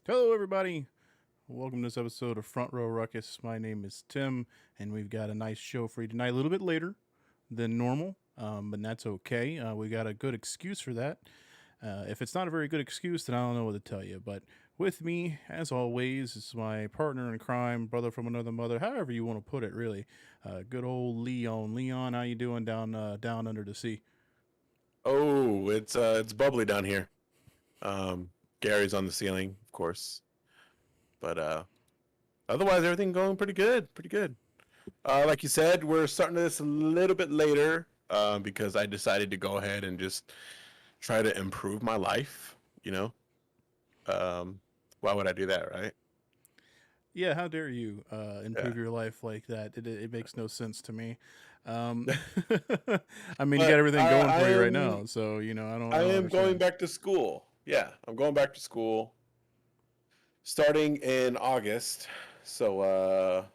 Hello, everybody. Welcome to this episode of Front Row Ruckus. My name is Tim, and we've got a nice show for you tonight. A little bit later than normal, but that's okay. We got a good excuse for that. If it's not a very good excuse, then I don't know what to tell you. But with me, as always, is my partner in crime, brother from another mother, however you want to put it, really. Good old Leon. Leon, how you doing down under the sea? Oh, it's bubbly down here. Gary's on the ceiling, of course, but otherwise everything going pretty good, pretty good. Like you said, we're starting this a little bit later because I decided to go ahead and just try to improve my life. You know, um, why would I do that, right? Yeah, how dare you Yeah, improve your life like that? It makes no sense to me. Um, I mean, you got but everything I, going I for you right am now, so I I don't am going understand. back to school. Yeah, I'm going back to school starting in August. So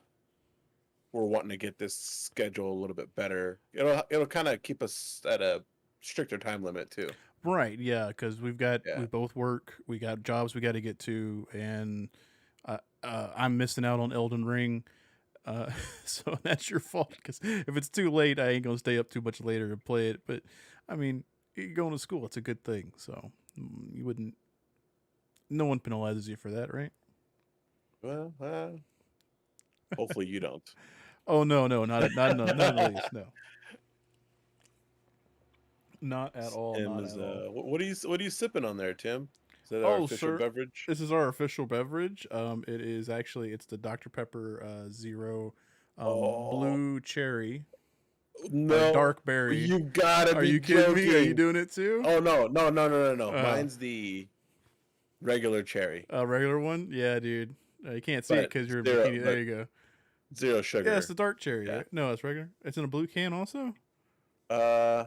we're wanting to get this schedule a little bit better. It'll kind of keep us at a stricter time limit too. Right? Yeah, because we Yeah. both work, we got jobs we got to get to, and I'm missing out on Elden Ring. So that's your fault. Because if it's too late, I ain't gonna stay up too much later and play it. But I mean, you're going to school; it's a good thing. So you wouldn't. No one penalizes you for that, right? Well, hopefully you don't. Oh no, no, not in the least. No, not at all. Tim Not is at all. what are you sipping on there, Tim? Is that our Oh, official sir, beverage? this is our official beverage. It is actually it's the Dr Pepper Zero, Oh blue cherry, no, dark berry. you gotta Are be you kidding me? Are you joking. doing it too? Oh no, no, no, no, no, no. Uh, Mine's the regular cherry, a regular one? Yeah, dude. You can't see it but because you're in zero, bikini. There but you go. zero Yeah, it's sugar. the dark cherry, Yeah. right? No, it's regular. It's in a blue can also. Uh,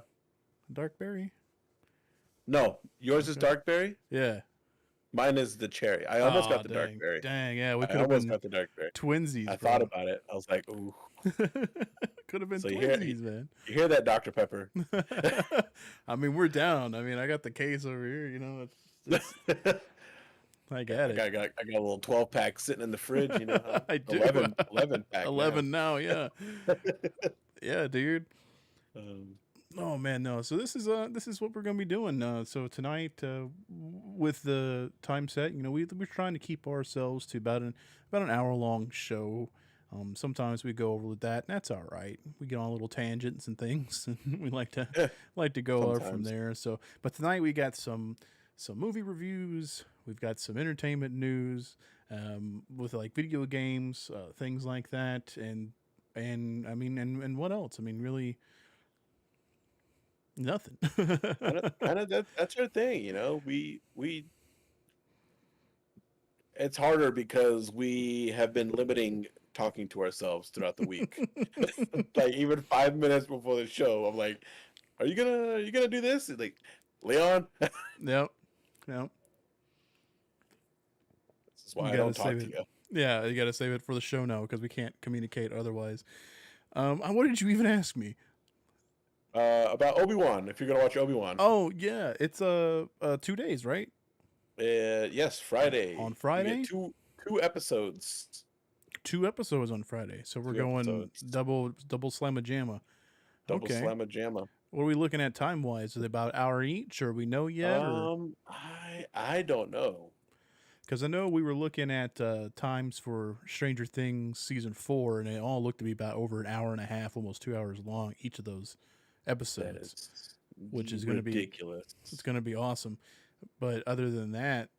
Dark berry. no, yours is Okay. dark berry. Yeah. Mine is the cherry. I almost got Oh, the dark dang. berry. Dang. Yeah, we I could have almost been got the dark berry. I twinsies, thought bro. about it. I was like, ooh. Could have been So you hear twinsies, man. you hear that, Dr. Pepper? I mean, we're down. I mean, I got the case over here. It's I got I it. got a little 12 pack sitting in the fridge. Huh? I do. 11 pack now. 11 now. Yeah. Yeah, dude. um, Oh man, no. So this is what we're gonna be doing. So tonight, with the time set, we're trying to keep ourselves to about an hour long show. Sometimes we go over with that, and that's all right. We get on little tangents and things, and we like to go from sometimes. there. So, but tonight we got some movie reviews. We've got some entertainment news, with like video games, things like that, and I mean, and what else? I mean, really nothing. Kind of that's our thing. We it's harder because we have been limiting talking to ourselves throughout the week. Like even 5 minutes before the show, I'm like, are you gonna do this? It's like, Leon, this Yep. Yep. is You why I got to don't save talk to it. you. Yeah, you got to save it for the show now because we can't communicate otherwise. What did you even ask me? About Obi-Wan, if you're gonna watch Obi-Wan. Oh yeah, it's 2 days, right? Yes, On Friday. We get Friday, two episodes. 2 episodes on Friday. So we're Two going episodes. double slamma jamma. Double Okay. slamma jamma. What are we looking at time wise? Is it about an hour each, or we know yet, or I don't know. because I know we were looking at times for Stranger Things season 4, and it all looked to be about over an hour and a half, almost 2 hours long, each of those That episodes, is which is going to be it's ridiculous. going to be awesome. But other than that,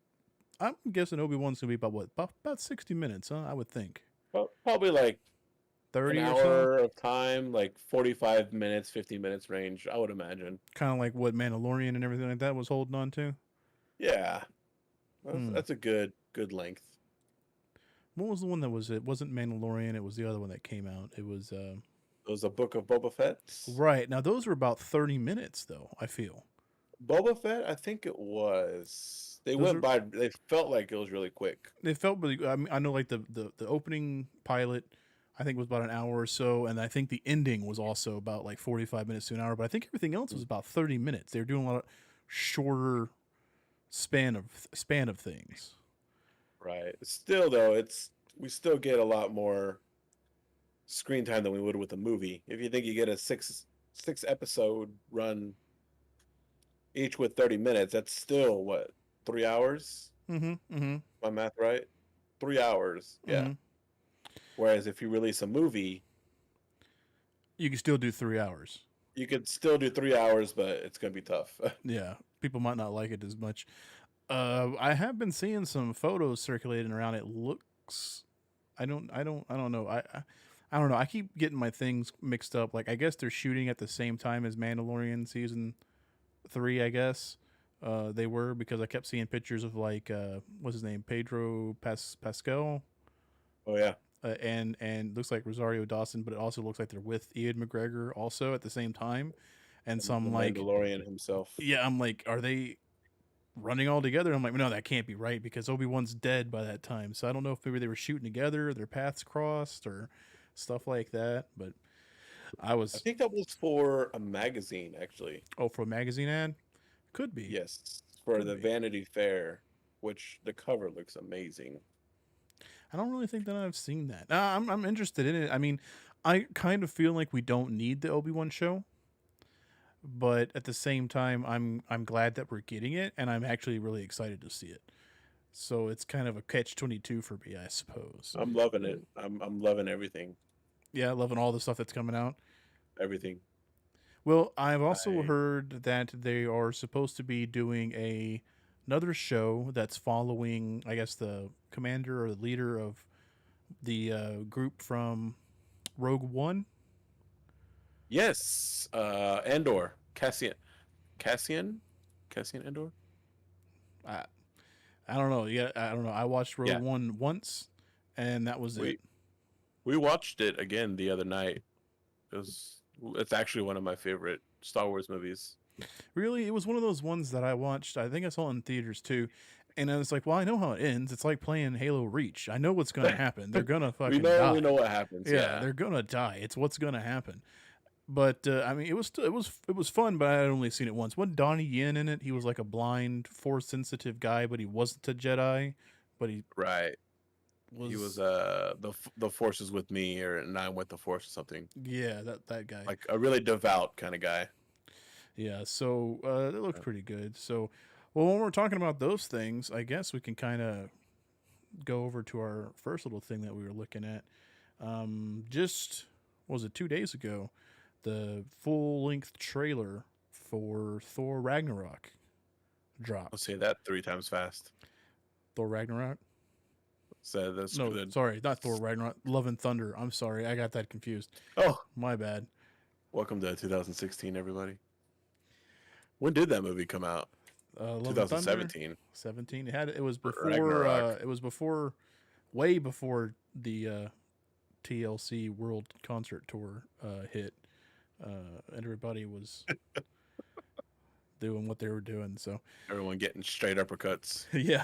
I'm guessing Obi Wan's going to be about what about 60 minutes, huh? I would think Probably like an 30 or so, hour of time, like 45 minutes, 50 minutes range, I would imagine. kind of like what Mandalorian and everything like that was holding on to. Yeah, Hmm. that's a good length. What was the one that was it? Wasn't Mandalorian? It was the other one that came out. It was It was a book of Boba Fett. right now. Those were about 30 minutes, though. I feel Boba Fett, I think it was. They those went are by. They felt like it was really quick. they felt really. I mean, I know like the opening pilot, I think was about an hour or so, and I think the ending was also about like 45 minutes to an hour. But I think everything else was about 30 minutes. They were doing a lot of shorter span of things. Right. Still though, we still get a lot more screen time than we would with a movie. If you think you get a six episode run each with 30 minutes, that's still what, 3 hours? Mm-hmm. Mm-hmm. My math right? 3 hours. Yeah. Mm-hmm. Whereas if you release a movie, You can still do 3 hours. you could still do 3 hours, but it's gonna be tough. Yeah, people might not like it as much. I have been seeing some photos circulating around. It looks, I don't know. I don't know. I keep getting my things mixed up. Like, I guess they're shooting at the same time as Mandalorian season 3. I guess they were, because I kept seeing pictures of, like, what's his name, Pedro Pascal, Oh yeah. and looks like Rosario Dawson, but it also looks like they're with Ian McGregor also at the same time. And so The I'm like, Mandalorian himself. yeah, I'm like, are they running all together? I'm like, no, that can't be right, because Obi-Wan's dead by that time. So I don't know if maybe they were shooting together, their paths crossed, or stuff like that. But I I was, think that was for a magazine, actually. oh, for a magazine ad? Could be. Yes, for Could the be. Vanity Fair, which the cover looks amazing. I don't really think that I've seen that. I'm interested in it. I mean, I kind of feel like we don't need the Obi-Wan show, but at the same time, I'm glad that we're getting it, and I'm actually really excited to see it. So it's kind of a catch-22 for me, I suppose. I'm loving it. I'm loving everything. Yeah, loving all the stuff that's coming out. Everything. Well, I've also I heard that they are supposed to be doing another show that's following, I guess, the commander or the leader of the group from Rogue One. Yes, Andor. Cassian? Cassian Andor? I I don't know. Yeah, I don't know. I watched Rogue Yeah. One once, and that was it. We we watched it again the other night. It's actually one of my favorite Star Wars movies. Really, it was one of those ones that I watched. I think I saw it in theaters too. And I was like, well, I know how it ends. It's like playing Halo Reach. I know what's going to happen. They're going to we fucking know die. we know what happens. Yeah, Yeah. they're going to die. It's what's going to happen. But I mean, it was fun, but I had only seen it once. Wasn't Donnie Yen in it? He was like a blind, force sensitive guy, but he wasn't a Jedi. But he Right. was. He was the Force is with me, or and I'm with the Force or something. Yeah, that guy. Like a really devout kind of guy. Yeah, so it looked pretty good. So, well, when we're talking about those things, I guess we can kind of go over to our first little thing that we were looking at. Just what was it, 2 days ago? The full length trailer for Thor Ragnarok I'll dropped. say that 3 times fast. Thor Ragnarok? So that's No, good. sorry, not Thor Ragnarok. Love and Thunder. I'm sorry, I got that confused. Oh, My bad. welcome to 2016, everybody. When did that movie come out? Love and Thunder. 2017. 17. It was before. Ragnarok. It was before, way before the TLC World Concert Tour hit. And everybody was doing what they were doing. So Everyone getting straight uppercuts. yeah,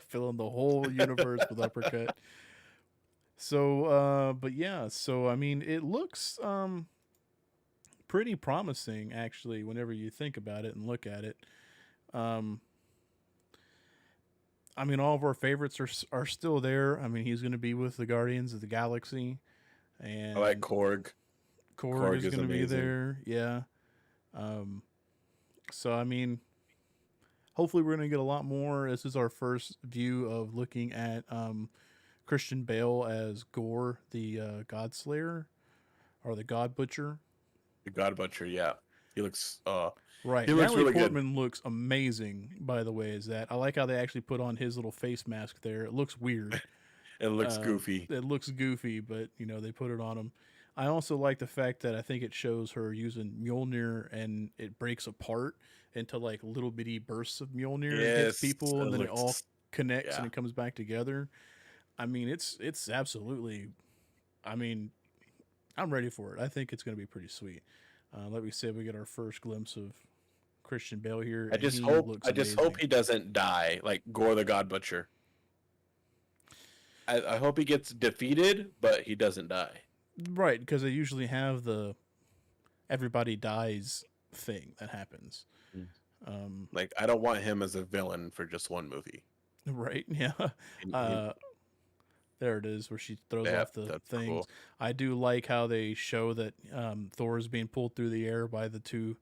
filling the whole universe with uppercut. So, but yeah, so I mean, it looks pretty promising actually. Whenever you think about it and look at it, um, I mean, all of our favorites are still there. I mean, he's going to be with the Guardians of the Galaxy, and I like Korg. Korg is is going to be amazing. there. Yeah. Um, so I mean, hopefully we're going to get a lot more. This is our first view of looking at Christian Bale as Gore, the God Slayer or the God Butcher. The God Butcher, yeah. He looks Right. he looks Natalie really good. Portman looks amazing, by the way, is that. I like how they actually put on his little face mask there. It looks weird. It looks goofy. It looks goofy, but they put it on him. I also like the fact that I think it shows her using Mjolnir and it breaks apart into like little bitty bursts of Mjolnir and hits Yes, people, and then it all looks connects yeah. and it comes back together. I mean, it's absolutely. I mean, I'm ready for it. I think it's going to be pretty sweet. Like we said, we get our first glimpse of Christian Bale here. I And just he hope looks I just amazing. hope he doesn't die like Gore the God Butcher. I hope he gets defeated, but he doesn't die. Right, because they usually have the everybody dies thing that happens. Mm. Um, Like I don't want him as a villain for just one movie. Right? Yeah. He- Uh, there it is, where she throws yeah, off the that's things. cool. I do like how they show that Thor is being pulled through the air by the two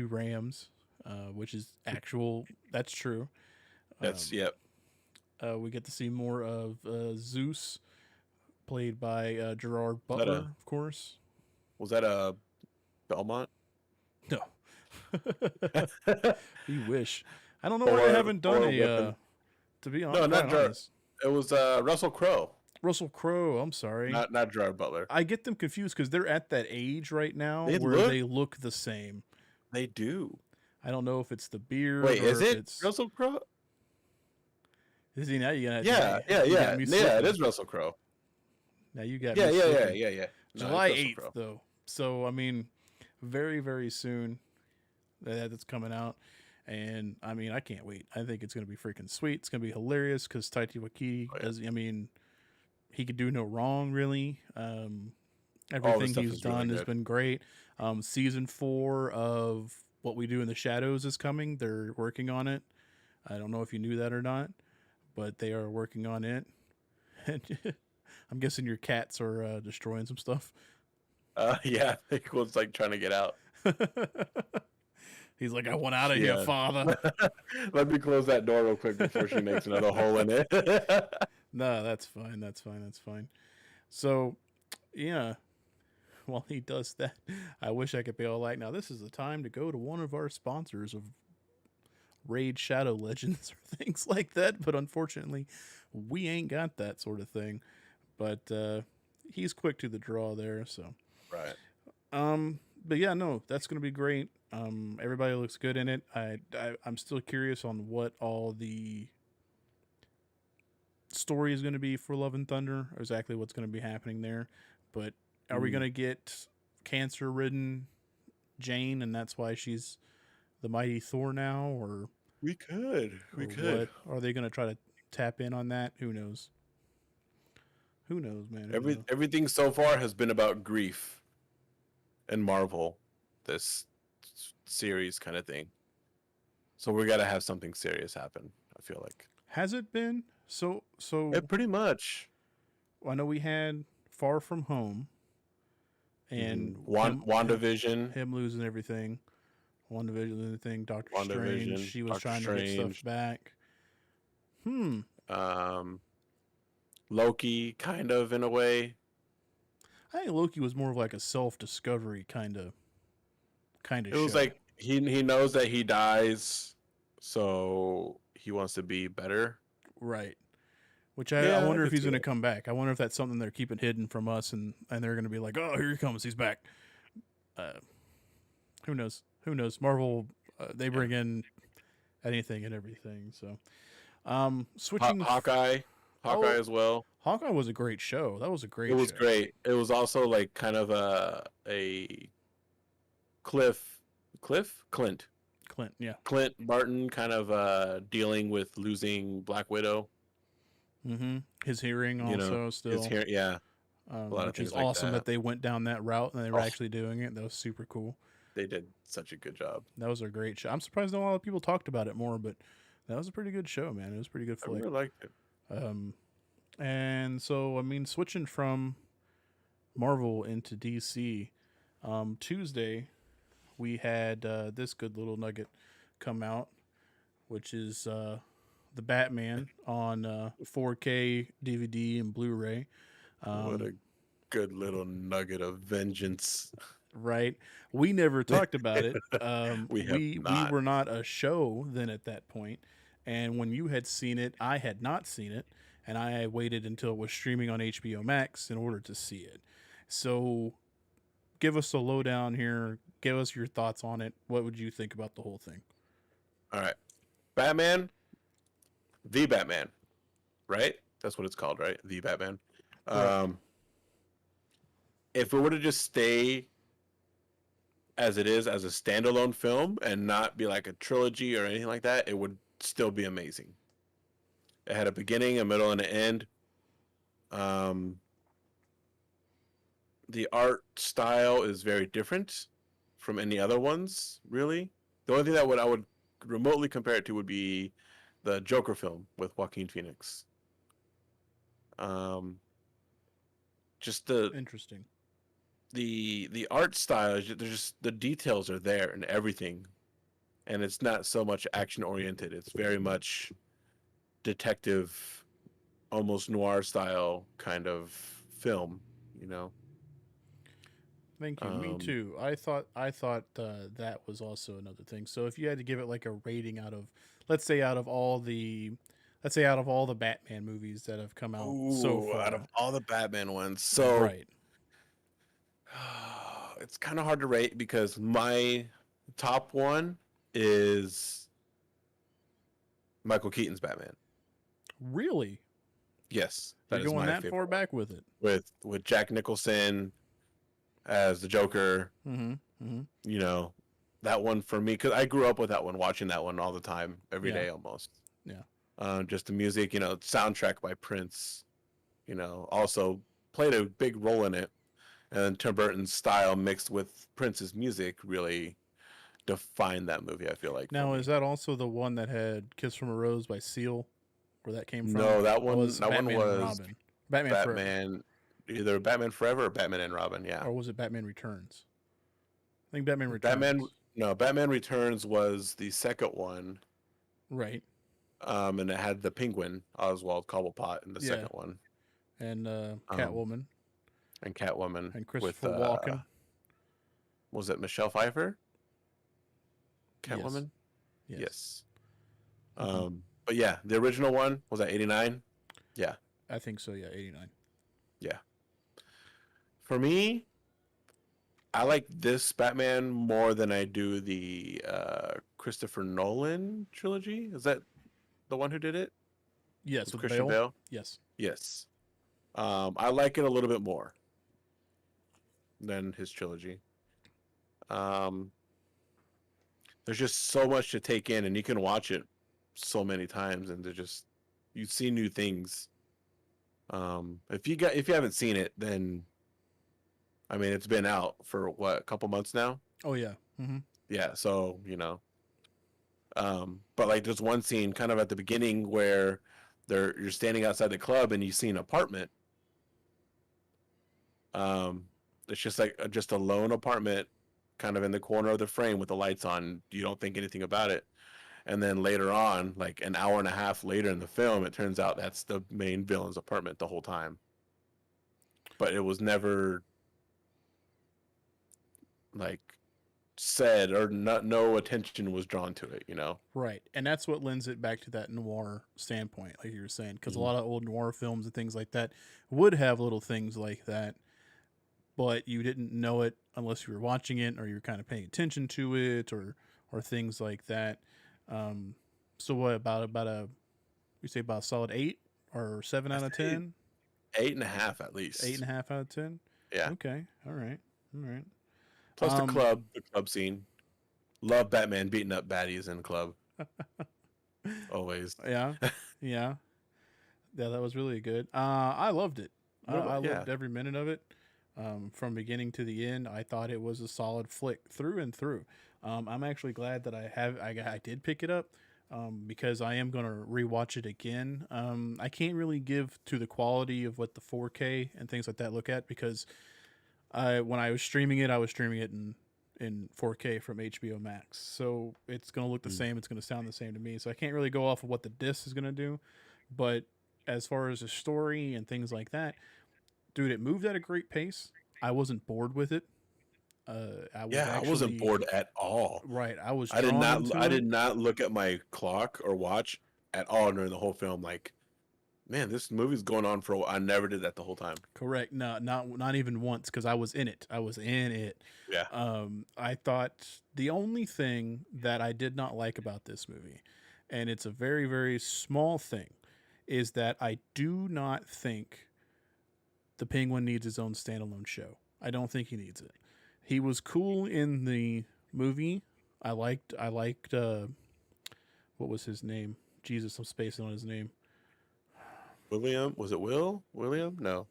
rams, which is actual. That's true. That's Um, yep. we get to see more of Zeus, played by Gerard Was that Butler, a of course. was that a Belmont? No, you wish. I don't know why they or haven't done or a. weapon? To be No, quite not Gerard. honest, It was Russell Crowe, Russell Crowe. I'm sorry. not Gerard Butler. I get them confused because they're at that age right now They where look they look the same. they do. I don't know if it's the beard Wait, or is if it it's. Russell Crowe? Is he now? Yeah, yeah, You got yeah, me yeah. It slipping. is Russell Crowe. Now you got Yeah, me yeah, yeah, slipping. yeah, yeah. No, it's July Russell 8th Crowe. though, so I mean, very very soon that's coming out, and I mean I can't wait. I think it's gonna be freaking sweet. It's gonna be hilarious because Taiki Waititi Oh, yeah. does. I mean, he could do no wrong really. All the Everything stuff he's is really done has good. been great. Season 4 of What We Do in the Shadows is coming. They're working on it. I don't know if you knew that or not, but they are working on it. And I'm guessing your cats are destroying some stuff. Yeah, I think was like trying to get out. He's like, I want out of here, Yeah. father. Let me close that door real quick before she makes another hole in it. No, that's fine. That's fine. That's fine. So, yeah, while he does that, I wish I could be all like, now this is the time to go to one of our sponsors of Raid Shadow Legends or things like that. But unfortunately, we ain't got that sort of thing. But he's quick to the draw there. So, Right. but yeah, no, that's gonna be great. Everybody looks good in it. I'm still curious on what all the story is going to be for Love and Thunder, exactly what's going to be happening there. But are we going to get cancer ridden Jane and that's why she's the mighty Thor now? Or We could. We or could. what? Are they going to try to tap in on that? Who knows? Who knows, man? Who knows? Everything so far has been about grief and Marvel, this series kind of thing. So we got to have something serious happen, I feel like. Has it been? So Yeah, pretty much. I know we had Far From Home and WandaVision. him losing everything. WandaVision losing everything. Doctor Strange. WandaVision, She was Doctor trying to get Strange. stuff back. Loki, kind of in a way. I think Loki was more of like a self-discovery kind of It was show. like he knows that he dies, so he wants to be better. Right. Which I Yeah, I wonder if could he's see going to that. come back. I wonder if that's something they're keeping hidden from us, and they're going to be like, oh, here he comes, he's back. Who knows? Who knows? Marvel, they bring in anything and everything. So, switching. Hawkeye as well. Hawkeye was a great show. That was a great. It was show. great. It was also like kind of a Clint Clint, yeah. Clint Barton kind of dealing with losing Black Widow. Mm-hmm. His hearing You also know, still. his hair, yeah. A lot of which is things like awesome that. they went down that route and they were Oh. actually doing it. That was super cool. They did such a good job. That was a great show. I'm surprised not a lot of people talked about it more, but that was a pretty good show, man. It was a pretty good I flick. really liked it. And so, I mean, switching from Marvel into DC, Tuesday we had this good little nugget come out, which is the Batman on 4K DVD and Blu-ray. What a good little nugget of vengeance. Right? We never talked about it. We not. were not a show then at that point, and when you had seen it, I had not seen it, and I waited until it was streaming on HBO Max in order to see it. So, give us a lowdown here. Give us your thoughts on it. What would you think about the whole thing? All right. Batman, the Batman, right? That's what it's called, right? The Batman. Right. If it were to just stay as it is as a standalone film and not be like a trilogy or anything like that, it would still be amazing. It had a beginning, a middle, and an end. The art style is very different from any other ones, really. The only thing that I would remotely compare it to would be the Joker film with Joaquin Phoenix. Um, just Interesting. the art style, there's just the details are there and everything, and it's not so much action oriented. It's very much detective, almost noir style kind of film. You know. Thank you. Me Um, too. I thought that was also another thing. So if you had to give it like a rating out of, let's say out of all the, let's say out of all the Batman movies that have come out so ooh, out of far, all the Batman ones, so right? it's kind of hard to rate because my top one is Michael Keaton's Batman. Really, Yes, you're that is going my that far favorite one. back with it? With Jack Nicholson as the Joker, Mm-hmm. Mm-hmm. you know, that one for me because I grew up with that one, watching that one all the time, every Yeah. day almost. Yeah. Just the music, soundtrack by Prince, also played a big role in it. And then Tim Burton's style mixed with Prince's music really defined that movie, I feel like, for Now, is me. that also the one that had "Kiss from a Rose" by Seal? Where that came from? No, That was that one Batman and was Robin. Batman Forever, Batman, either Batman Forever or Batman and Robin. Yeah, or was it Batman Returns? I think Batman Batman. Returns. No, Batman Returns was the second one. Right. And it had the Penguin Oswald Cobblepot in the Yeah. second one. And Um, Catwoman and Catwoman and with Christopher Walken. was it Michelle Pfeiffer? Yes. Catwoman. Yes. Yes. Mm-hmm. But yeah, the original one was that 89. Yeah, I think so. Yeah. 89. yeah. For me, I like this Batman more than I do the Christopher Nolan trilogy. Is that the one who did it Yes, with with Christian Bale. Bale? Yes. Yes. I like it a little bit more than his trilogy. Um, there's just so much to take in, and you can watch it so many times, and you see new things. If you haven't seen it, then I mean it's been out for what, a couple months now. Oh yeah. Mm-hmm. Yeah, so but like there's one scene kind of at the beginning where you're standing outside the club and you see an apartment. Um, it's just like just a lone apartment, kind of in the corner of the frame with the lights on. You don't think anything about it, and then later on, like an hour and a half later in the film, it turns out that's the main villain's apartment the whole time. But it was never like said, or not, no attention was drawn to it. Right, and that's what lends it back to that noir standpoint, like you were saying, because a Mhm. lot of old noir films and things like that would have little things like that, but you didn't know it unless you were watching it or you were kind of paying attention to it, or things like that. Um, so what about a we say about a solid 8 or 7 I out of say 10? 8.5 at Eight least. and a half out of 10. Yeah. Okay, all right, all right. Plus Um, the club scene. Love Batman beating up baddies in club. Always. yeah, yeah, yeah. That was really good. I loved it. What I about, yeah. loved every minute of it, from beginning to the end. I thought it was a solid flick through and through. I'm actually glad that I did pick it up, because I am gonna rewatch it again. I can't really give to the quality of what the 4K and things like that look at, because when I was streaming it, I was streaming it in 4K from HBO Max. So it's going to look the Mm. same. It's going to sound the same to me. So I can't really go off of what the disc is going to do. But as far as the story and things like that, dude, it moved at a great pace. I wasn't bored with it. I was Yeah, I wasn't actually bored at all. right. I was I did drawn not into I it. did not look at my clock or watch at all during the whole film. Like, man, this movie's going on for a while. I never did that the whole time. Correct. No, not even once, because I was in it. I was in it. Yeah. I thought the only thing that I did not like about this movie, and it's a very, very small thing, is that I do not think the Penguin needs his own standalone show. I don't think he needs it. He was cool in the movie. I liked what was his name? Jesus, I'm spacing on his name. William, was it William? No.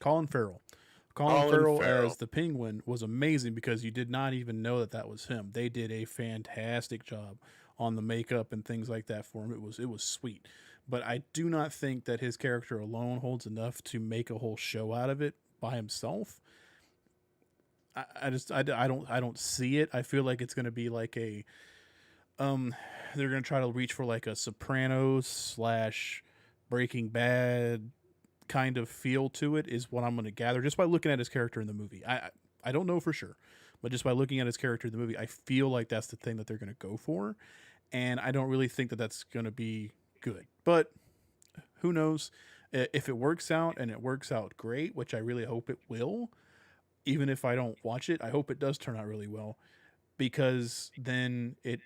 Colin Farrell. Colin Colin Farrell as Farrell. the Penguin was amazing because you did not even know that that was him. They did a fantastic job on the makeup and things like that for him. It was sweet. But I do not think that his character alone holds enough to make a whole show out of it by himself. I don't see it. I feel like it's going to be like a um they're going to try to reach for like a Sopranos slash Breaking Bad kind of feel to it is what I'm going to gather just by looking at his character in the movie. I don't know for sure, but just by looking at his character in the movie, I feel like that's the thing that they're going to go for, and I don't really think that that's going to be good. But who knows? If it works out and it works out great, which I really hope it will, even if I don't watch it, I hope it does turn out really well because then it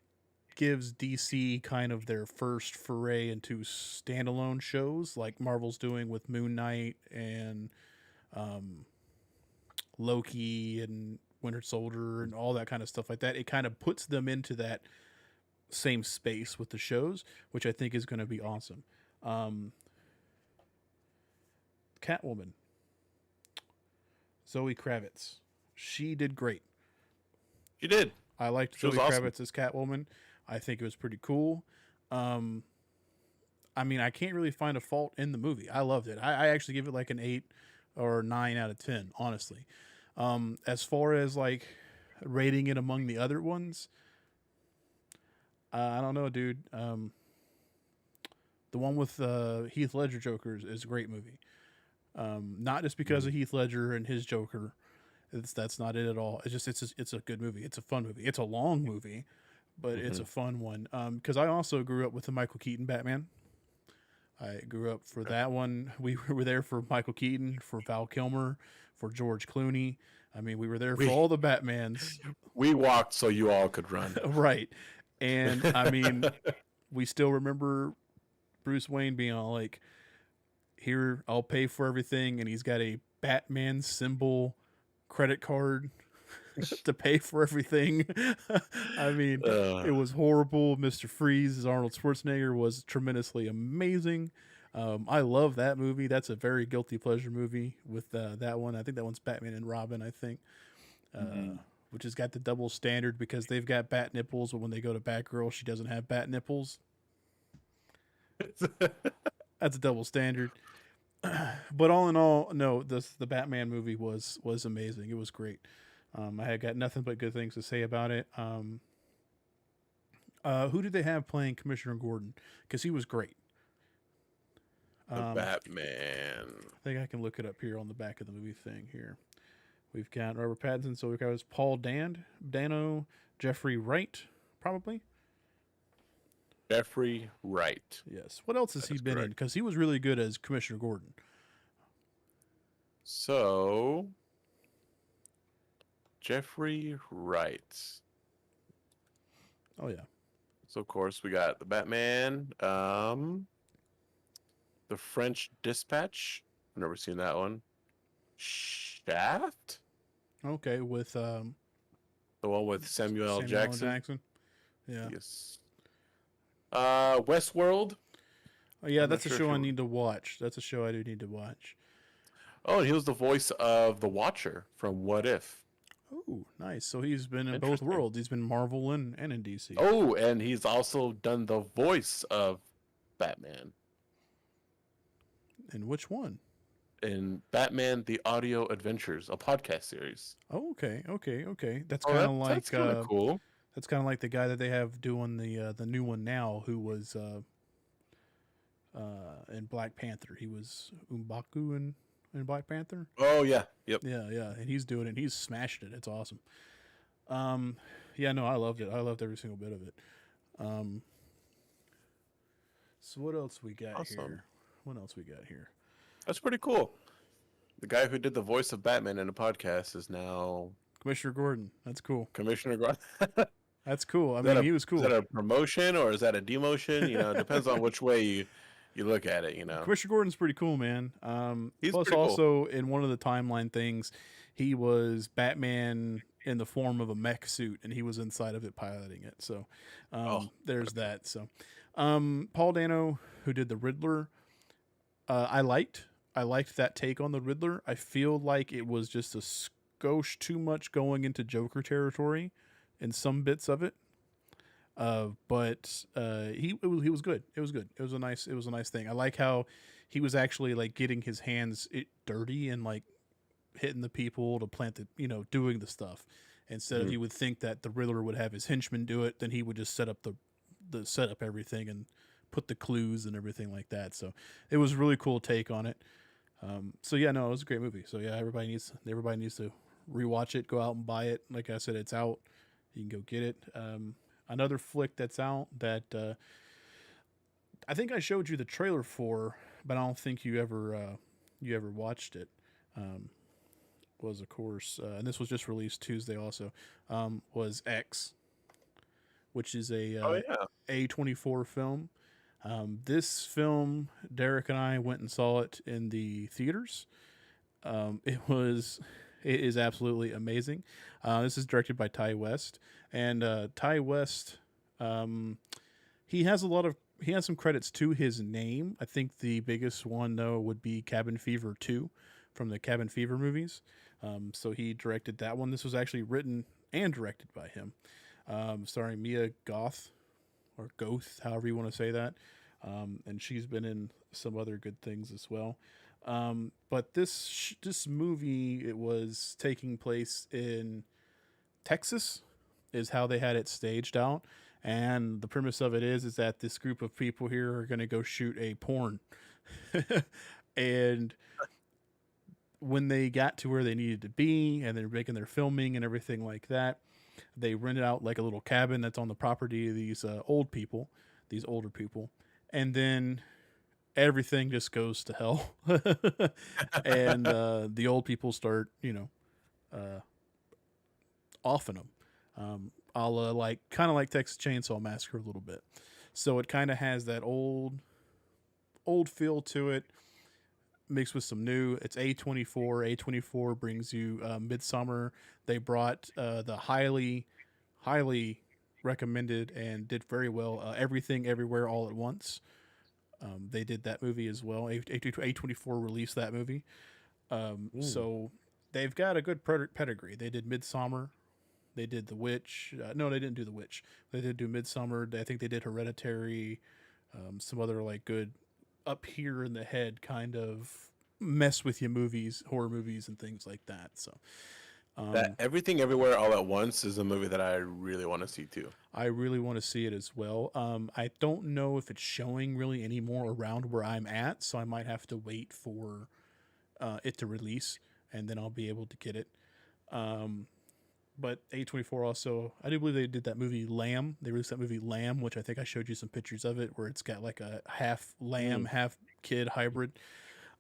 gives DC kind of their first foray into standalone shows like Marvel's doing with Moon Knight and um, Loki and Winter Soldier and all that kind of stuff like that. It kind of puts them into that same space with the shows, which I think is going to be awesome. Um, Catwoman, Zoe Kravitz, she did great. She did. I liked She was Zoe awesome. Kravitz as Catwoman. I think it was pretty cool. Um, I mean, I can't really find a fault in the movie. I loved it. I actually give it like an 8 or 9 out of 10, honestly. As far as like rating it among the other ones, I don't know, dude. The one with Heath Ledger Joker is a great movie. Not just because of Heath Ledger and his Joker. That's not it at all. It's a good movie. It's a fun movie. It's a long movie, but it's a fun one. Because I also grew up with the Michael Keaton Batman. I grew up for that one. We were there for Michael Keaton, for Val Kilmer, for George Clooney. I mean, we were there for all the Batmans. We walked so you all could run. Right. And I mean, we still remember Bruce Wayne being all like, here, I'll pay for everything. And he's got a Batman symbol credit card to pay for everything. I mean, it was horrible. Mr. Freeze, as Arnold Schwarzenegger, was tremendously amazing. I love that movie. That's a very guilty pleasure movie with that one. I think that one's Batman and Robin, I think. Which has got the double standard because they've got bat nipples, but when they go to Batgirl, she doesn't have bat nipples. That's a double standard. But all in all, no, the Batman movie was amazing. It was great. I had got nothing but good things to say about it. Who did they have playing Commissioner Gordon? Because he was great. The Batman. I think I can look it up here on the back of the movie thing here. We've got Robert Pattinson, so we've got Paul Dano, Jeffrey Wright, probably. Jeffrey Wright. Yes. What else has he been in? Because he was really good as Commissioner Gordon. So, Jeffrey Wright. Oh yeah. So of course we got the Batman, the French Dispatch. I've never seen that one. Shaft. Okay, with The one with Samuel L. Jackson. Yeah. Yes. Westworld. Oh yeah, I'm that's not a sure show if I you- need to watch. That's a show I do need to watch. Oh, and he was the voice of the Watcher from What If. Oh, nice. So he's been in both Interesting. worlds. He's been Marvel and in DC. Oh, and he's also done the voice of Batman And which one? in Batman: The Audio Adventures, a podcast series. Oh, okay. That's Oh, kind of like that's kind of cool. that's kind of like the guy that they have doing the new one now, who was in Black Panther. He was M'Baku in Black Panther. Oh yeah, yep. Yeah, and he's doing it. He's smashing it. It's awesome. Yeah, no, I loved it. I loved every single bit of it. So what else we got Awesome. here? What else we got here? That's pretty cool. The guy who did the voice of Batman in a podcast is now Commissioner Gordon. That's cool. Commissioner Gordon. That's cool. I Is that mean, he was cool. Is that a promotion or is that a demotion? You know, it depends on which way you look at it. You know, Commissioner Gordon's pretty cool, man. He's Plus, pretty cool. also in one of the timeline things, he was Batman in the form of a mech suit, and he was inside of it piloting it. So, there's that. So, Paul Dano, who did the Riddler, I liked that take on the Riddler. I feel like it was just a skosh too much going into Joker territory in some bits of it. But he was good. It was good. It was a nice thing. I like how he was actually like getting his hands dirty and like hitting the people to plant the doing the stuff instead of Mhm. you would think that the Riddler would have his henchmen do it, then he would just set up the set up everything and put the clues and everything like that. So it was a really cool take on it. So yeah, no, it was a great movie. So yeah, everybody needs to rewatch it, go out and buy it. Like I said, it's out. You can go get it. Another flick that's out that I think I showed you the trailer for, but I don't think you ever watched it. Um, was of course, and this was just released Tuesday also. Was X, which is a Oh yeah. A24 film. This film, Derek and I went and saw it in the theaters. It is absolutely amazing. This is directed by Ty West, and Ty West, um, he has some credits to his name. I think the biggest one though would be Cabin Fever 2 from the Cabin Fever movies. So he directed that one. This was actually written and directed by him, starring Mia Goth or Goth, however you want to say that. And she's been in some other good things as well. But this movie, it was taking place in Texas, is how they had it staged out. And the premise of it is that this group of people here are going to go shoot a porn. And when they got to where they needed to be and they're making their filming and everything like that, they rented out like a little cabin that's on the property of these these older people. And then everything just goes to hell. And the old people start, uh, offing them. A la like kind of like Texas Chainsaw Massacre a little bit. So it kind of has that old feel to it, mixed with some new. It's A24. A24 brings you Midsummer. They brought the highly recommended and did very well. Everything, Everywhere, All at Once. They did that movie as well. A24 released that movie. Mm. So they've got a good pedigree. They did Midsummer. They did The Witch. No, they didn't do The Witch. They did do Midsummer. I think they did Hereditary. Some other like good up here in the head kind of mess with you movies, horror movies, and things like that. So That um, Everything Everywhere All at Once is a movie that I really want to see too. I really want to see it as well. I don't know if it's showing really anymore around where I'm at, so I might have to wait for it to release, and then I'll be able to get it. Um, but A24 also, I do believe they did that movie Lamb. They released that movie Lamb, which I think I showed you some pictures of it, where it's got like a half lamb, Mm. half kid hybrid.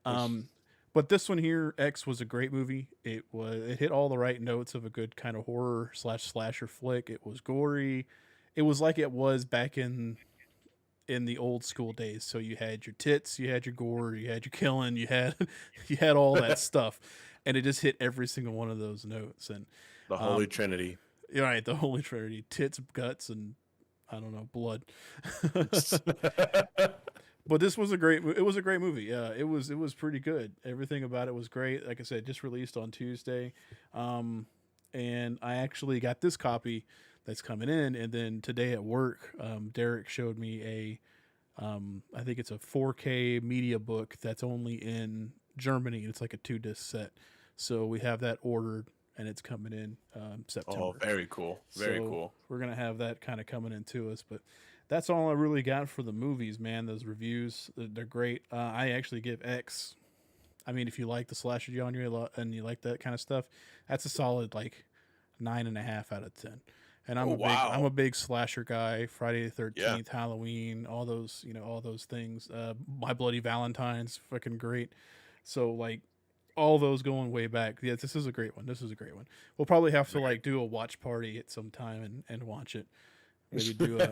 Um, but this one here, X, was a great movie. It hit all the right notes of a good kind of horror slash slasher flick. It was gory. It was like it was back in the old school days. So you had your tits, you had your gore, you had your killing, you had you had all that stuff, and it just hit every single one of those notes. And The Holy um, Trinity. you're right, the Holy Trinity: tits, guts, and I don't know, blood. But this was a great. It was a great movie. Yeah, it was pretty good. Everything about it was great. Like I said, just released on Tuesday, um, and I actually got this copy that's coming in, and then today at work, Derek showed me I think it's a 4K media book that's only in Germany. It's like a 2 disc set, so we have that ordered, and it's coming in Oh, September. very cool. Very So cool. we're gonna have that kind of coming into us, but that's all I really got for the movies, man. Those reviews, they're great. I actually give X. I mean, if you like the slasher genre and you like that kind of stuff, that's a solid like 9.5 out of 10. And Oh I'm wow. a big slasher guy. Friday the Yeah. 13th, Halloween, all those all those things. My Bloody Valentine's, fucking great. So like all those going way back. Yeah, this is a great one. This is a great one. We'll probably have to like do a watch party at some time and watch it.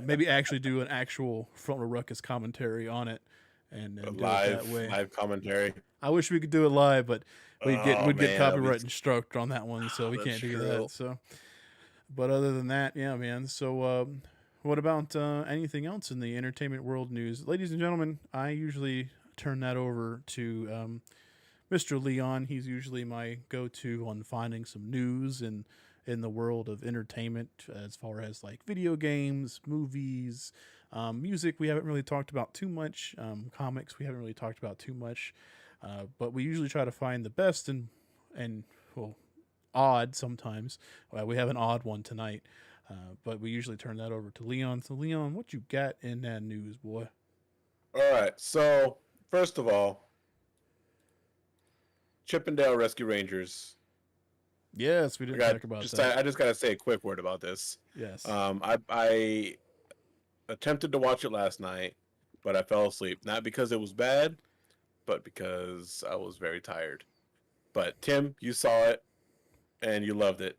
Maybe actually do an actual Front Row Ruckus commentary on it A and do it that way. live commentary. I wish we could do it live, but Oh we'd get man, that'll be copyright and struck on that one, so we that's can't do true. that. So, but other than that, yeah, man. So, what about anything else in the entertainment world news, ladies and gentlemen? I usually turn that over to Mr. Leon. He's usually my go-to on finding some news in the world of entertainment, as far as like video games, movies, music. We haven't really talked about too much. Comics we haven't really talked about too much, but we usually try to find the best and well, odd sometimes. We have an odd one tonight, but we usually turn that over to Leon. So Leon, what you got in that news, boy? All right. So first of all, Chippendale Rescue Rangers. Yes, we I didn't got talk about just that. I just gotta say a quick word about this. Yes. I attempted to watch it last night, but I fell asleep. Not because it was bad, but because I was very tired. But Tim, you saw it and you loved it,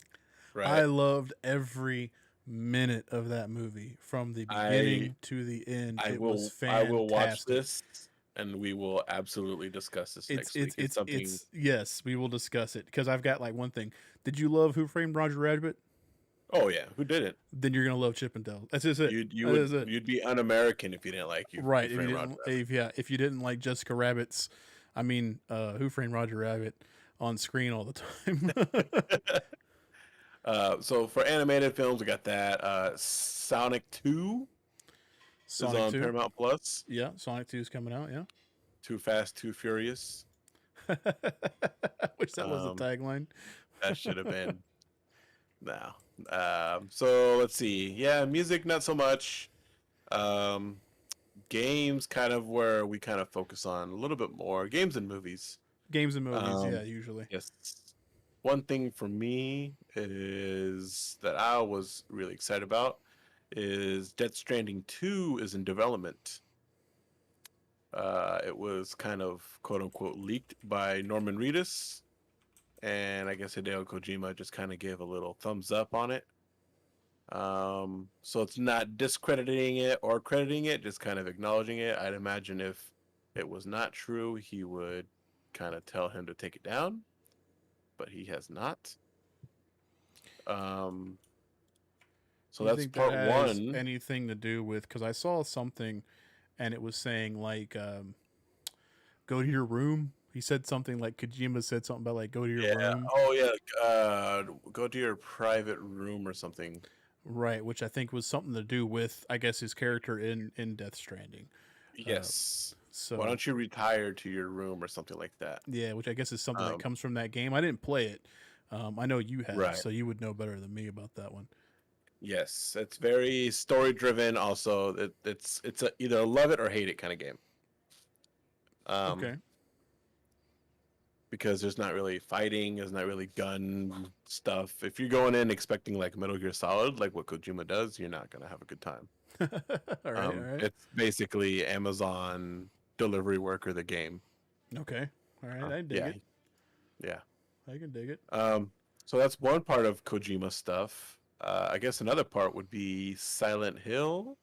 I right? loved every minute of that movie from the I beginning to the end. I It was will watch fantastic. this and we will absolutely discuss this It's next week. it's It's it's something. it's yes, we will discuss it because I've got like one thing. Did you love Who Framed Roger Rabbit? Oh yeah, who didn't? Then you're gonna love Chippendale. That's just it. You That would is it. you'd be un-American if you didn't like you Right. If you frame Roger didn't, if you didn't like Jessica Rabbit's, Who Framed Roger Rabbit on screen all the time. Rabbit. So for animated films, we got that. Sonic 2 is Sonic on Two. Paramount Plus. Yeah, Sonic Two is coming out. Yeah. Too Fast, Too Furious. I wish that was the Um, tagline. that should have been no. So let's see. Yeah, music not so much. Um, games kind of where we kind of focus on a little bit more. Games and movies. Games and movies. Yeah, Um, usually. yes. One thing for me is that I was really excited about is Death Stranding 2 is in development. It was kind of quote unquote leaked by Norman Reedus, and I guess Hideo Kojima just kind of gave a little thumbs up on it. So it's not discrediting it or crediting it, just kind of acknowledging it. I'd imagine if it was not true, he would kind of tell him to take it down, but he has not. Um, so Do you that's think that part has one. anything to do with? Because I saw something, and it was saying like, "Go to your room." He said something like Kojima said something about like, "Go to your Yeah. room." Oh yeah. Go to your private room or something. Right, which I think was something to do with, I guess, his character in Death Stranding. Uh, Yes. Why so don't you retire to your room or something like that? yeah, which I guess is something that Um, comes from that game. I didn't play it. I know you have, right. so you would know better than me about that one. Yes, it's very story driven. Also, it's a either love it or hate it kind of game. Um, Okay. because there's not really fighting, there's not really gun stuff. If you're going in expecting like Metal Gear Solid, like what Kojima does, you're not gonna have a good time. All right. All right. It's basically Amazon delivery worker the game. Okay. All right. I dig Yeah, it. yeah. I can dig it. So that's one part of Kojima stuff. I guess another part would be Silent Hill.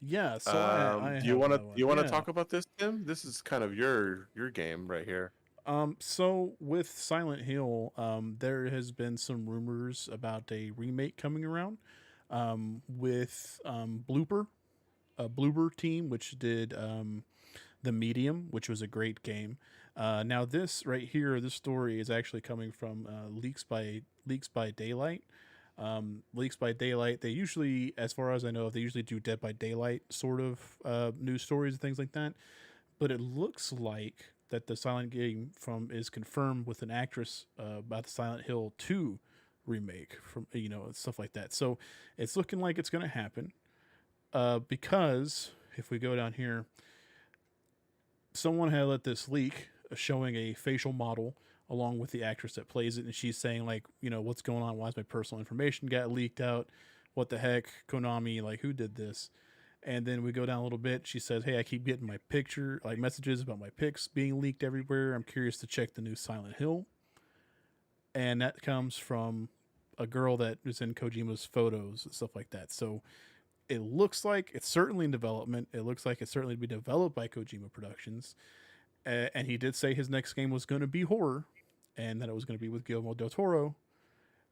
Yeah. So I Do you have want to that one. talk Yeah. about this, Tim? This is kind of your game right here. So with Silent Hill, there has been some rumors about a remake coming around. With Bloober team, which did the Medium, which was a great game. Now this right here, this story is actually coming from Leaks by Daylight. Leaks by Daylight. They usually, as far as I know, they usually do Dead by Daylight sort of news stories and things like that. But it looks like that the Silent game from is confirmed with an actress about the Silent Hill 2 remake from stuff like that. So it's looking like it's going to happen because if we go down here, someone had let this leak showing a facial model along with the actress that plays it, and she's saying like, what's going on? Why is my personal information got leaked out? What the heck, Konami? Like, who did this? And then we go down a little bit. She says, "Hey, I keep getting my picture, like messages about my pics being leaked everywhere. I'm curious to check the new Silent Hill." And that comes from a girl that is in Kojima's photos and stuff like that. So it looks like it's certainly in development. It looks like it's certainly to be developed by Kojima Productions. And he did say his next game was going to be horror and that it was going to be with Guillermo del Toro.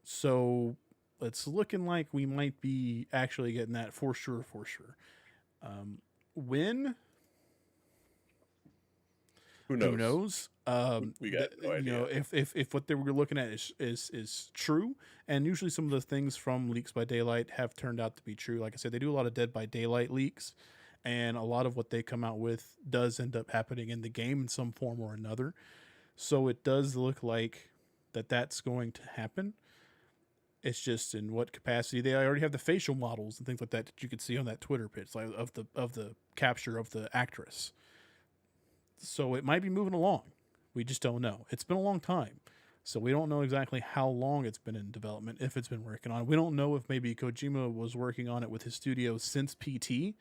So it's looking like we might be actually getting that for sure, for sure. When Who Who knows? knows? We got no idea. If what they were looking at is true, and usually some of the things from Leaks by Daylight have turned out to be true. Like I said, they do a lot of Dead by Daylight leaks, and a lot of what they come out with does end up happening in the game in some form or another. So it does look like that's going to happen. It's just in what capacity. They already have the facial models and things like that you could see on that Twitter pitch, like of the capture of the actress. So it might be moving along. We just don't know. It's been a long time. So we don't know exactly how long it's been in development, if it's been working on. We don't know if maybe Kojima was working on it with his studio since PT,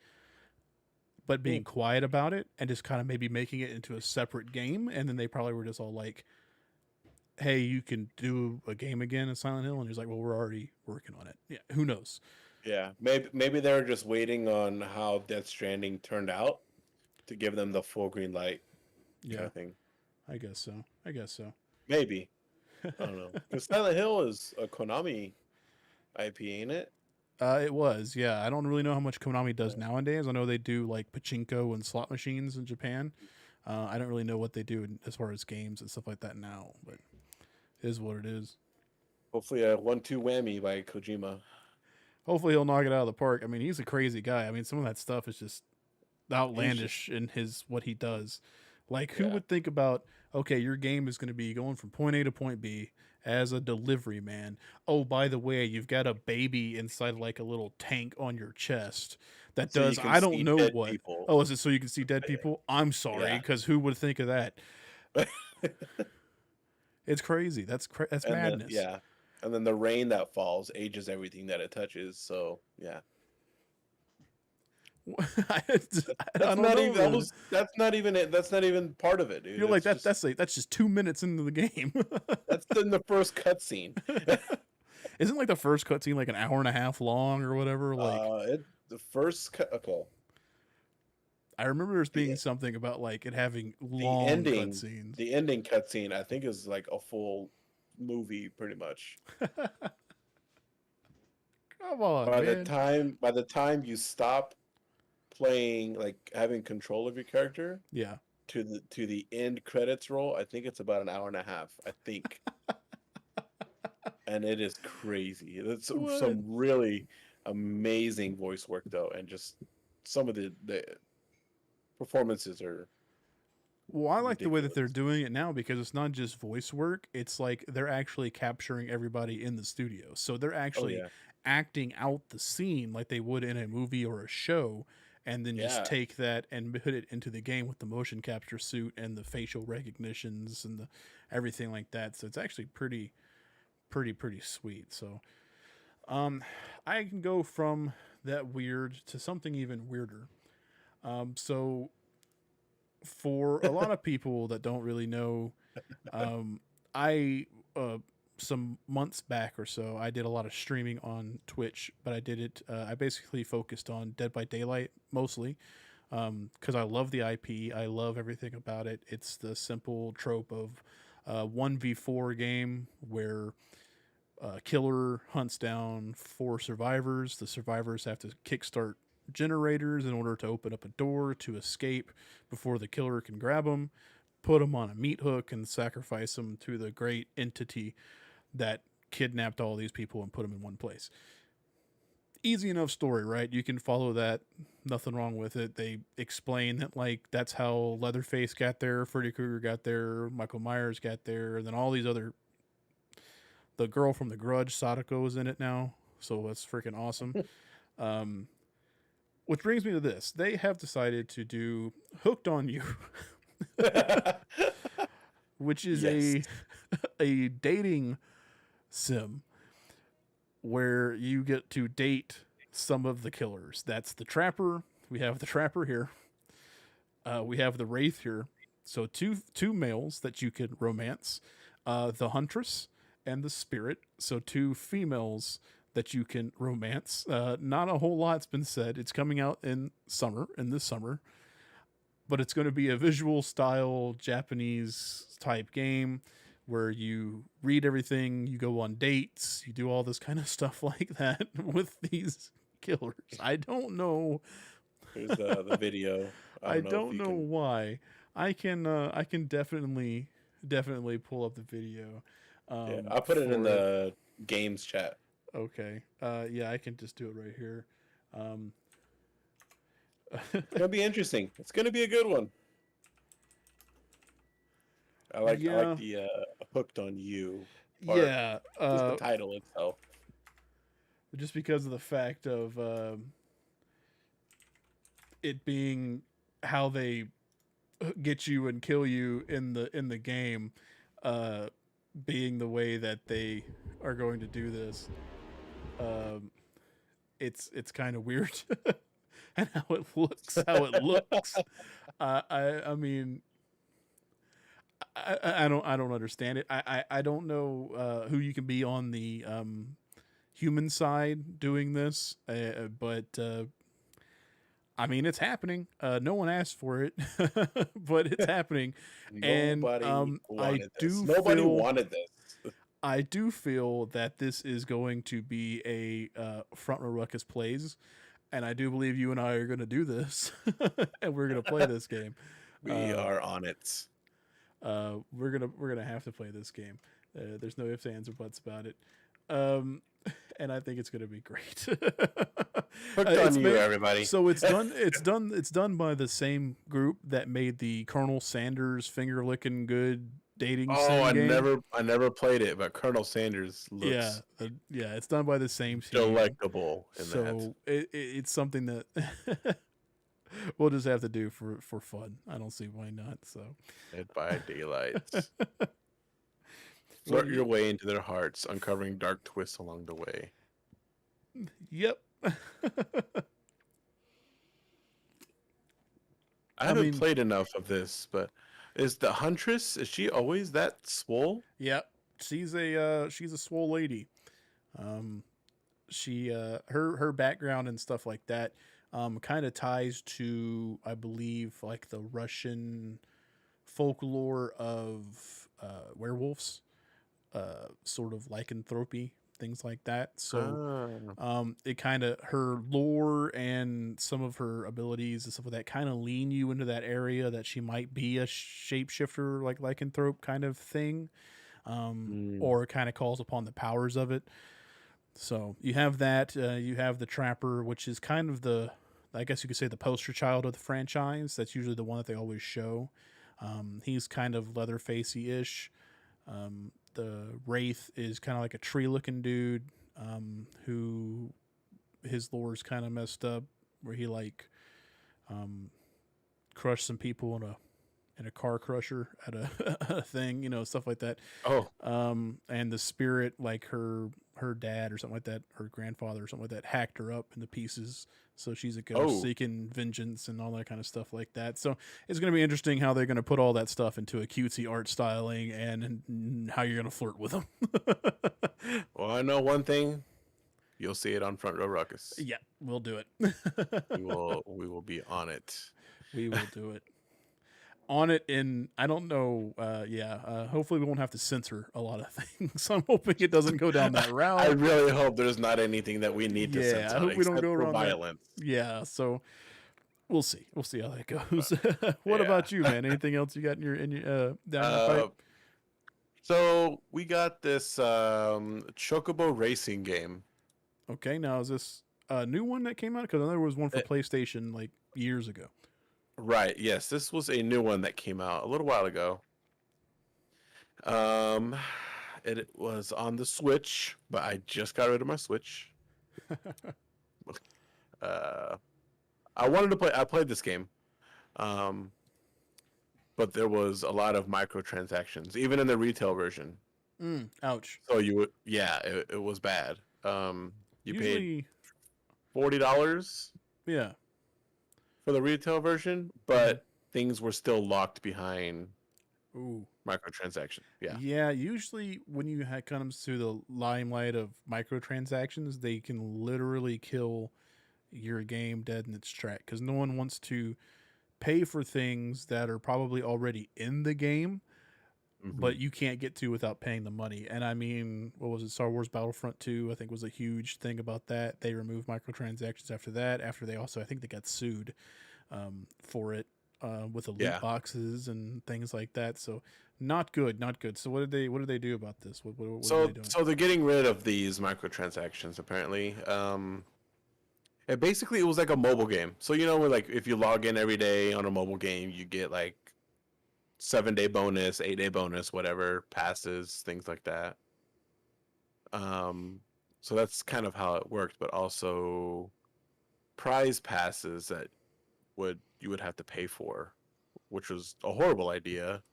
but being quiet about it and just kind of maybe making it into a separate game. And then they probably were just all like, hey, you can do a game again in Silent Hill. And he's like, well, we're already working on it. Yeah, who knows? Yeah, maybe they're just waiting on how Death Stranding turned out to give them the full green light kind Yeah, of thing. I guess so. Maybe. I don't know. Because Silent Hill is a Konami IP, ain't it? It was, yeah. I don't really know how much Konami does nowadays. I know they do like pachinko and slot machines in Japan. I don't really know what they do as far as games and stuff like that now, but it is what it is. Hopefully a 1-2 whammy by Kojima. Hopefully he'll knock it out of the park. I mean, he's a crazy guy. I mean, some of that stuff is just outlandish in his what he does. Like, who would think about, okay, your game is going to be going from point A to point B as a delivery man. Oh, by the way, you've got a baby inside like a little tank on your chest that So you does can I don't see know dead what. people. Oh, is it so you can see dead people? I'm sorry, Yeah. because who would think of that? It's crazy. That's And madness. then, and then the rain that falls ages everything that it touches. So yeah, I that's don't not know, even man. that's not even it. That's not even part of it, dude. You're like It's just, that's just 2 minutes into the game. that's in the first cutscene. Isn't like the first cutscene like an hour and a half long or whatever? Like The first okay. I remember there's being The something about like it having the long ending cutscenes. the ending cutscene I think is like a full movie pretty much. Come on, By man. the time you stop playing, like having control of your character, Yeah. to the end credits roll, I think it's about an hour and a half, I think. And it is crazy. That's some really amazing voice work though, and just some of the performances are Well, I like the way that they're ridiculous. doing it now because it's not just voice work. It's like they're actually capturing everybody in the studio. So they're Oh actually yeah. acting out the scene like they would in a movie or a show, and then just Yeah. take that and put it into the game with the motion capture suit and the facial recognitions and the everything like that. So it's actually pretty sweet. So I can go from that weird to something even weirder. So for a lot of people that don't really know, I some months back or so, I did a lot of streaming on Twitch, but I did it. I basically focused on Dead by Daylight mostly because I love the IP. I love everything about it. It's the simple trope of 1v4 game where killer hunts down 4 survivors. The survivors have to kickstart generators in order to open up a door to escape before the killer can grab them, put them on a meat hook, and sacrifice them to the great entity that kidnapped all these people and put them in one place. Easy enough story, right? You can follow that. Nothing wrong with it. They explain that like that's how Leatherface got there, Freddy Krueger got there, Michael Myers got there, and then all these other. The girl from The Grudge, Sadako, is in it now, so that's freaking awesome. Um, which brings me to this: they have decided to do "Hooked on You," which is Yes. a dating sim where you get to date some of the killers. That's the Trapper. We have the Trapper here. We have the Wraith here. So two males that you can romance. The Huntress and the Spirit. So 2 females that you can romance. Not a whole lot's been said. It's coming out in this summer, but it's going to be a visual style Japanese type game where you read everything, you go on dates, you do all this kind of stuff like that with these killers. I don't know. Here's the video. I I don't know if don't you know can. why. I can definitely pull up the video Yeah, I'll put it in for it. the games chat. Okay. Yeah, I can just do it right here. Um, It's gonna be interesting. It's gonna be a good one. I like yeah, the hooked on you part. yeah. Just the title itself. Just because of the fact of it being how they get you and kill you in the game, uh, being the way that they are going to do this. Um, it's kind of weird, and how it looks. I mean, I don't understand it. I don't know who you can be on the human side doing this, but I mean it's happening. No one asked for it, but it's happening, and Nobody wanted this. do Nobody feel wanted this. I do feel that this is going to be a front row ruckus plays, and I do believe you and I are going to do this, and we're going to play this game. We Uh, are on it. we're gonna have to play this game. There's no ifs, ands, or buts about it. Um, and I think it's gonna be great. Hooked on It's you, made everybody. so it's done. It's done by the same group that made the Colonel Sanders finger licking good dating Oh, sim game. I never played it, but Colonel Sanders Yeah, looks yeah, it's done by the same team. delectable in that. So it's something that we'll just have to do for fun. I don't see why not. So Dead by Daylight. well, Flirt your way into their hearts, uncovering dark twists along the way. yep. I I haven't mean, played enough of this, but is the Huntress, is she always that swole? yeah, she's a swole lady. Um, she her background and stuff like that kind of ties to I believe like the Russian folklore of werewolves, sort of lycanthropy, things like that. So Ah. it kind of her lore and some of her abilities and stuff like that kind of lean you into that area that she might be a shapeshifter like lycanthrope kind of thing, Mm. or kind of calls upon the powers of it. So you have that. You have the Trapper, which is kind of the, I guess you could say, the poster child of the franchise. That's usually the one that they always show. He's kind of Leatherfacey ish. The Wraith is kind of like a tree looking dude, who his lore's kind of messed up, where he like um, crushed some people in a car crusher at a thing, stuff like that. Oh, And the spirit, like her dad or something like that, her grandfather or something like that, hacked her up into pieces. So she's a ghost oh, seeking vengeance and all that kind of stuff like that. So it's going to be interesting how they're going to put all that stuff into a cutesy art styling and how you're going to flirt with them. well, I know one thing. You'll see it on Front Row Ruckus. Yeah, we'll do it. We will be on it. We will do it. On it in I don't know. Hopefully we won't have to censor a lot of things. I'm hoping it doesn't go down that route. I really hope there's not anything that we need to Yeah, censor I hope we don't except go for around that. violence. Yeah, so we'll see. We'll see how that goes. What Yeah. about you, man? Anything else you got in your down your pipe? So we got this Chocobo racing game. Okay, now is this a new one that came out? Because I know there was one for Uh, PlayStation like years ago. Right. Yes, this was a new one that came out a little while ago. Um, it was on the Switch, but I just got rid of my Switch. Uh, I wanted to play. I played this game, um, but there was a lot of microtransactions, even in the retail version. Ouch. So you would, yeah, it was bad. You paid Usually, $40 yeah. for the retail version, but things were still locked behind Ooh. microtransaction. Yeah. Yeah, usually when you comes to the limelight of microtransactions, they can literally kill your game dead in its track because no one wants to pay for things that are probably already in the game, but you can't get to without paying the money. And I mean, what was it? Star Wars Battlefront 2, I think, was a huge thing about that. They removed microtransactions after that. After they also, I think they got sued for it. with the loot Yeah. boxes and things like that. So not good, not good. So what did they do about this? What are they So doing? so they're getting rid of these microtransactions apparently. It was like a mobile game. So you know, where like if you log in every day on a mobile game, you get like 7-day bonus, 8-day bonus, whatever passes, things like that. Um, so that's kind of how it worked, but also prize passes that would you would have to pay for, which was a horrible idea.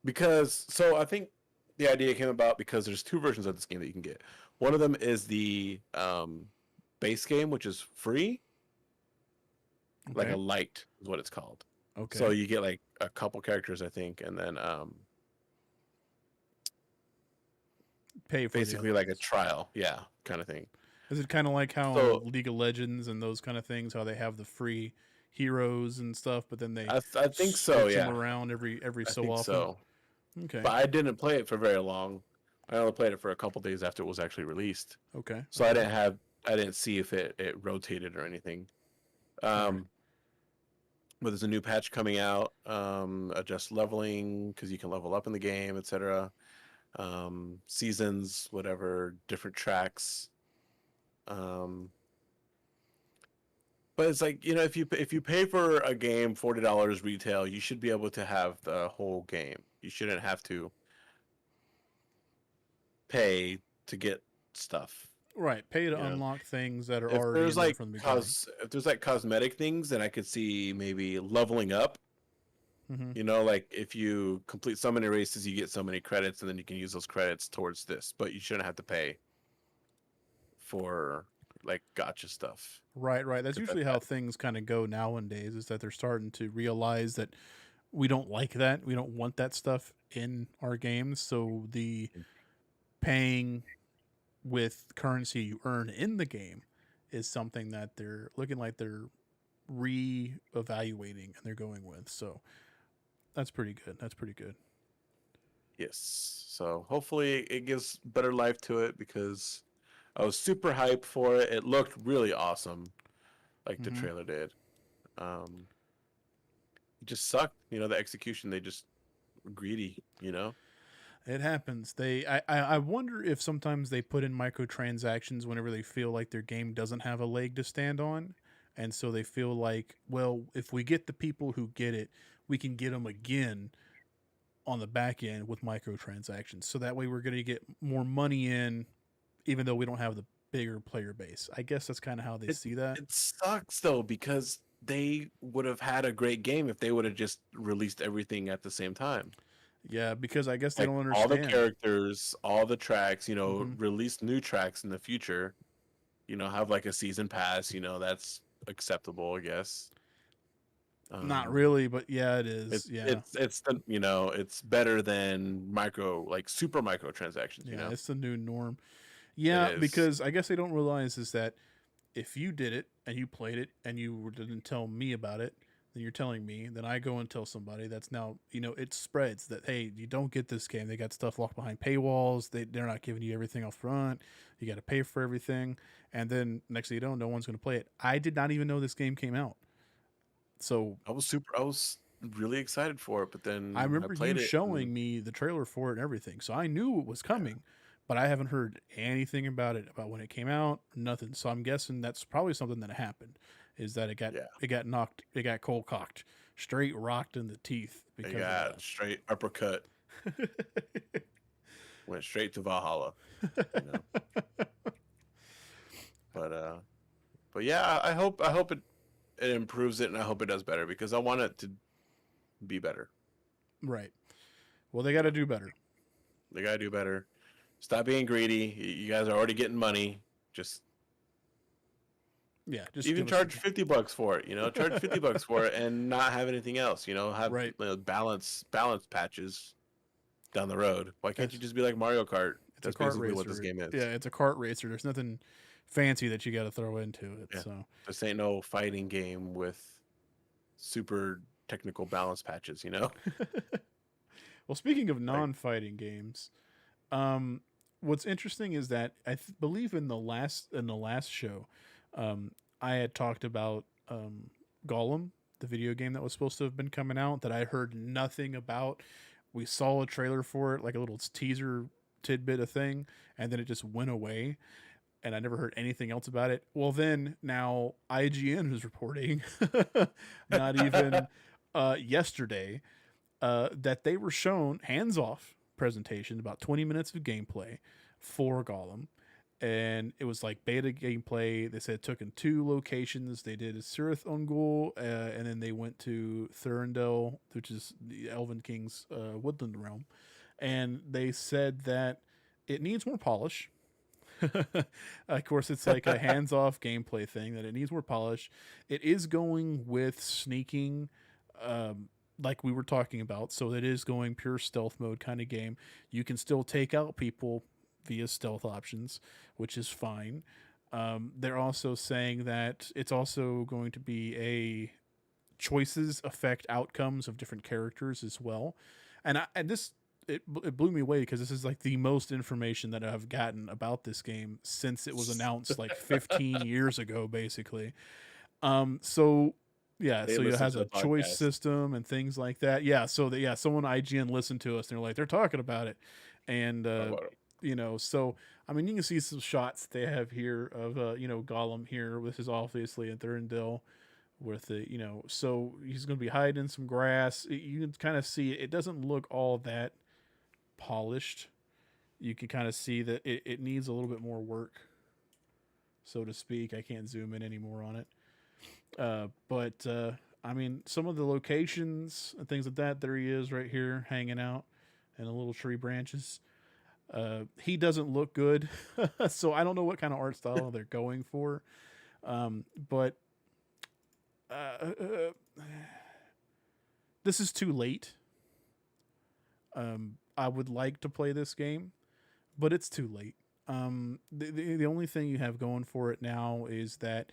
Because so I think the idea came about because there's two versions of this game that you can get. One of them is the base game, which is free, like a Okay, light is what it's called. So okay, you get like a couple characters, I think, and then pay for the other basically like a ones. trial, yeah, kind of thing. Is it kind of like how So League of Legends and those kind of things, how they have the free heroes and stuff, but then they I think so, switch them yeah, around every I so think often? so. Okay, But I didn't play it for very long. I only played it for a couple days after it was actually released, okay, so okay, I didn't see if it rotated or anything. all right. Um, but there's a new patch coming out, adjust leveling because you can level up in the game, etc. Seasons, whatever, different tracks. Um, but it's like, you know, if you pay for a game $40 retail, you should be able to have the whole game. You shouldn't have to pay to get stuff. Right, pay to You know, unlock things that are if already there's in there like from the beginning. if there's like cosmetic things, then I could see maybe leveling up. Hmm. You know, like if you complete so many races, you get so many credits, and then you can use those credits towards this. But you shouldn't have to pay for like gotcha stuff Right, right. That's because that's usually how things kind of go nowadays. Is that they're starting to realize that we don't like that. We don't want that stuff in our games. So the paying with currency you earn in the game is something that they're looking like they're re-evaluating and they're going with. So that's pretty good. That's pretty good. yes. So hopefully it gives better life to it because I was super hyped for it. It looked really awesome, like the Hmm. trailer did. Um, it just sucked, you know, the execution. They just were greedy, you know. It happens. I wonder if sometimes they put in microtransactions whenever they feel like their game doesn't have a leg to stand on, and so they feel like, well, if we get the people who get it, we can get them again on the back end with microtransactions. So that way we're going to get more money in, even though we don't have the bigger player base. I guess that's kind of how they It see that. it sucks though because they would have had a great game if they would have just released everything at the same time. Yeah, because I guess they Like don't all the understand. characters, all the tracks, you know, Hmm. release new tracks in the future. You know, have like a season pass. You know, that's acceptable, I guess. Not Um, really, but yeah, it is. Yeah. it's the you know it's better than micro like super micro transactions. You Yeah, know, it's the new norm. it Yeah, is. because I guess they don't realize is that if you did it and you played it and you didn't tell me about it, then you're telling me. Then I go and tell somebody. That's now it spreads that hey, you don't get this game. They got stuff locked behind paywalls. They're not giving you everything up front. You got to pay for everything, and then next thing you know, no one's going to play it. I did not even know this game came out. So I was really excited for it, but I then I remember you played it and showing me the trailer for it and everything. So I knew it was yeah, coming, but I haven't heard anything about it, about when it came out, nothing. So I'm guessing that's probably something that happened is that yeah, it got knocked, it got cold cocked, straight rocked in the teeth I because of got straight uppercut, that. went straight to Valhalla. You know, but uh, but yeah, I hope it improves it, and I hope it does better because I want it to be better. Right. Well, they got to do better. They gotta do better. Stop being greedy. You guys are already getting money. Just Yeah, just even give us the charge game. 50 bucks for it, you know, charge 50 bucks for it and not have anything else, you know, have Right. balance patches down the road. Why can't you That's just be like Mario Kart? it's a That's kart basically what this racer. game is. Yeah, it's a kart racer. There's nothing fancy that you got to throw into it. Yeah. So This ain't no fighting game with super technical balance patches, you know? well, speaking of Like, non-fighting games, what's interesting is that believe in the last show, I had talked about Gollum, the video game that was supposed to have been coming out that I heard nothing about. We saw a trailer for it, like a little teaser tidbit of thing, and then it just went away, and I never heard anything else about it. Well, then now IGN is reporting, not even yesterday, that they were shown hands off presentation, about 20 minutes of gameplay for Gollum. And it was like beta gameplay. They said it took in 2 locations. They did a Cirith Ungol, and then they went to Thurendel, which is the Elven King's woodland realm. And they said that it needs more polish. Of course, it's like a hands-off gameplay thing, that it needs more polish. It is going with sneaking, like we were talking about. So it is going pure stealth mode kind of game. You can still take out people via stealth options, which is fine. They're also saying that it's also going to be a choices affect outcomes of different characters as well. And this it blew me away because this is like the most information that I've gotten about this game since it was announced like 15 years ago, basically. So yeah, They so it listen has to a the choice podcast. system and things like that. Yeah, so someone IGN listened to us and they're like, they're talking about it. And How about it? so I mean, you can see some shots they have here of Gollum here. This is obviously in Thurendil with the so he's going to be hiding in some grass. You can kind of see it doesn't look all that polished. You can kind of see that it needs a little bit more work, so to speak. I can't zoom in anymore on it. But I mean, some of the locations and things like that, there he is right here hanging out in the little tree branches. He doesn't look good, so I don't know what kind of art style they're going for. But this is too late. I would like to play this game, but it's too late. The only thing you have going for it now is that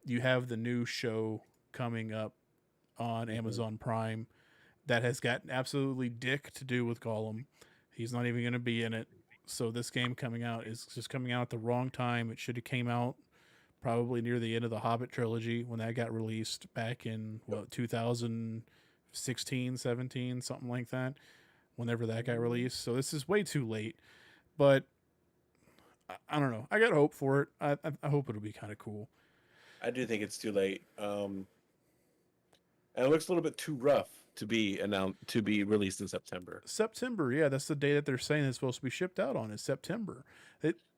you have the new show coming up on Amazon Prime that has got absolutely dick to do with Gollum. He's not even going to be in it. So this game coming out is just coming out at the wrong time. It should have came out probably near the end of the Hobbit trilogy when that got released back in 2016, 17, something like that. Whenever that got released. So this is way too late. But I don't know. I got hope for it. I hope it'll be kind of cool. I do think it's too late. And it looks a little bit too rough to be released in September. September, yeah, that's the day that they're saying it's supposed to be shipped out on. Is September.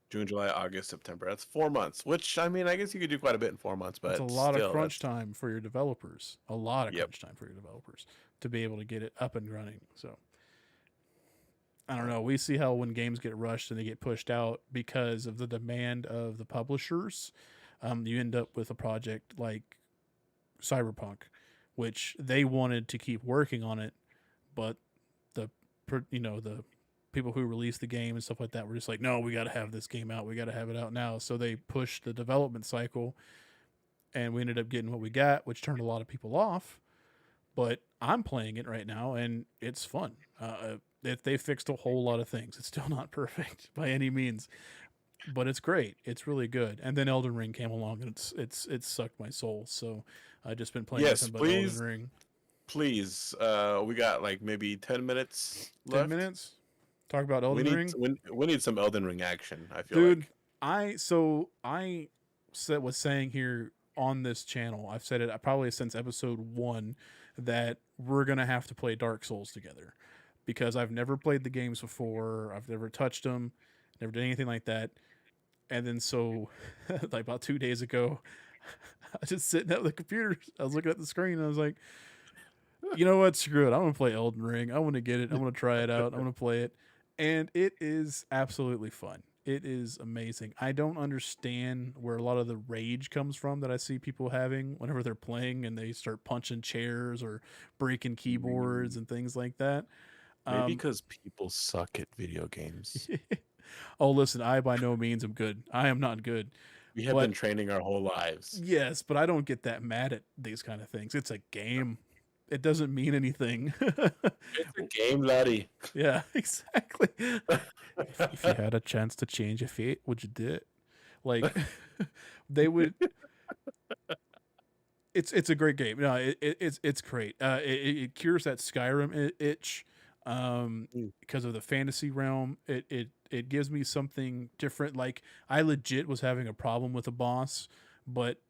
June, July, August, September. That's 4 months. Which I mean, I guess you could do quite a bit in 4 months, but it's a lot still, of crunch time for your developers. A lot of crunch time for your developers to be able to get it up and running. So I don't know. We see how when games get rushed and they get pushed out because of the demand of the publishers, you end up with a project like Cyberpunk, which they wanted to keep working on it, but the people who released the game and stuff like that were just like, no, we got to have this game out. We got to have it out now. So they pushed the development cycle, and we ended up getting what we got, which turned a lot of people off. But I'm playing it right now, and it's fun. They fixed a whole lot of things. It's still not perfect by any means, but it's great. It's really good. And then Elden Ring came along, and it's sucked my soul. So I've just been playing Yes, nothing but please. Elden Ring. Please, we got like maybe 10 minutes 10 left. minutes. Talk about Elden Ring. We need some Elden Ring action. I feel Dude, like I was saying here on this channel, I've said it probably since episode 1 that we're gonna have to play Dark Souls together because I've never played the games before. I've never touched them, never did anything like that. And then so, like about 2 days ago, I was just sitting at the computer. I was looking at the screen. And I was like, you know what? Screw it. I'm gonna play Elden Ring. I want to get it. I'm gonna try it out. I'm gonna play it, and it is absolutely fun. It is amazing. I don't understand where a lot of the rage comes from that I see people having whenever they're playing and they start punching chairs or breaking keyboards and things like that. maybe because people suck at video games. Oh, listen, I by no means am good. I am not good. We have But- been training our whole lives. Yes, but I don't get that mad at these kind of things. It's a game. It doesn't mean anything. It's a game, laddie. Yeah, exactly. If you had a chance to change your fate, would you do it? Like, they would. it's a great game. No, it's great. It cures that Skyrim itch, Mm. because of the fantasy realm. It gives me something different. Like I legit was having a problem with a boss, but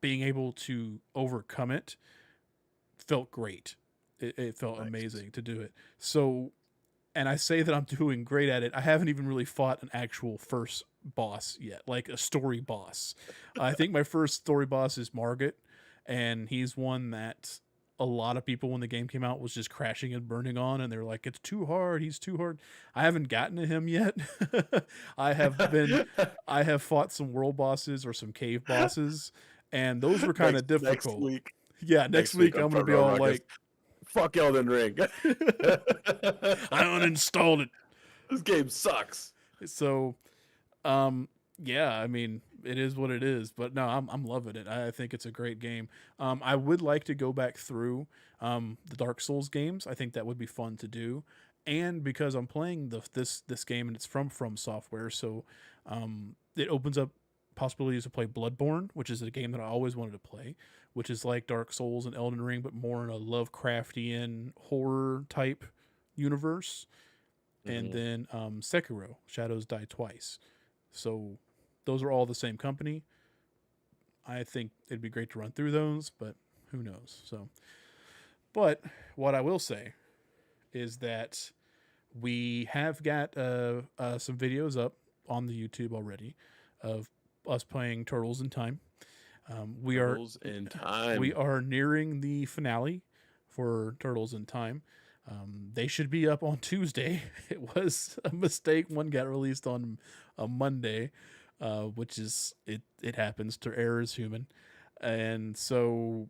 being able to overcome it felt great. It felt Nice. amazing to do it. So, and I say that I'm doing great at it. I haven't even really fought an actual first boss yet, like a story boss. I think my first story boss is Margit, and he's one that a lot of people when the game came out was just crashing and burning on, and they're like, "It's too hard. He's too hard." I haven't gotten to him yet. I have been, I have fought some world bosses or some cave bosses, and those were kind of Next difficult. week. Yeah, next Next week week on I'm gonna Front be Row all Ruckus. like, Fuck Elden Ring. I uninstalled it. This game sucks. So, um, yeah, I mean, it is what it is. But no, I'm loving it. I think it's a great game. I would like to go back through the Dark Souls games. I think that would be fun to do. And because I'm playing this game and it's from Software, so it opens up possibilities to play Bloodborne, which is a game that I always wanted to play, which is like Dark Souls and Elden Ring, but more in a Lovecraftian horror type universe. And Mhm. then Sekiro, Shadows Die Twice. So those are all the same company. I think it'd be great to run through those, but who knows? So, but what I will say is that we have got some videos up on the YouTube already of us playing Turtles in Time. We are Turtles in we Time. are nearing the finale for Turtles in Time. They should be up on Tuesday. It was a mistake. One got released on a Monday, which is it. It happens. To error is human, and so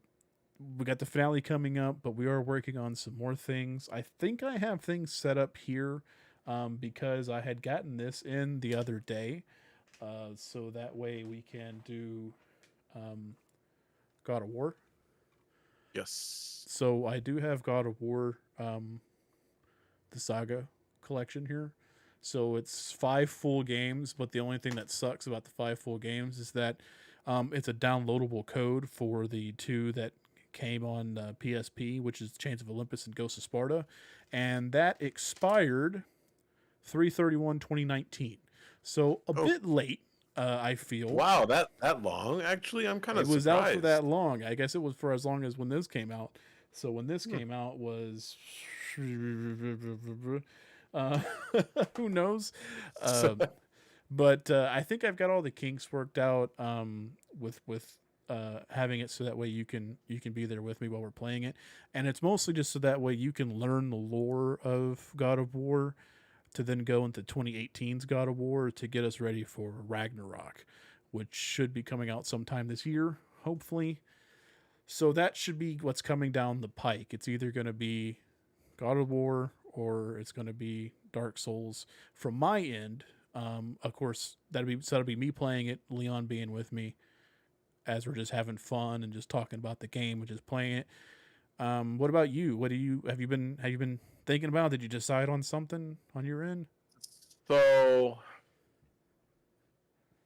we got the finale coming up. But we are working on some more things. I think I have things set up here, because I had gotten this in the other day, so that way we can do um, God of War. Yes. So I do have God of War, the Saga collection here. So it's 5 full games, but the only thing that sucks about the 5 full games is that it's a downloadable code for the two that came on PSP, which is Chains of Olympus and Ghost of Sparta, and that expired 3/31/2019. So a Oh, bit late, I feel. wow, that long? Actually, I'm kind It of was out for surprised. that long. I guess it was for as long as when this came out. So when this Hmm. came out was, uh, who knows? Uh, but I think I've got all the kinks worked out, with having it so that way you can be there with me while we're playing it, and it's mostly just so that way you can learn the lore of God of War to then go into 2018's God of War to get us ready for Ragnarok, which should be coming out sometime this year, hopefully. So that should be what's coming down the pike. It's either going to be God of War or it's going to be Dark Souls. From my end, of course, that'll be me playing it, Leon being with me as we're just having fun and just talking about the game and just playing it. What about you? What do you have you been thinking about? Did you decide on something on your end? So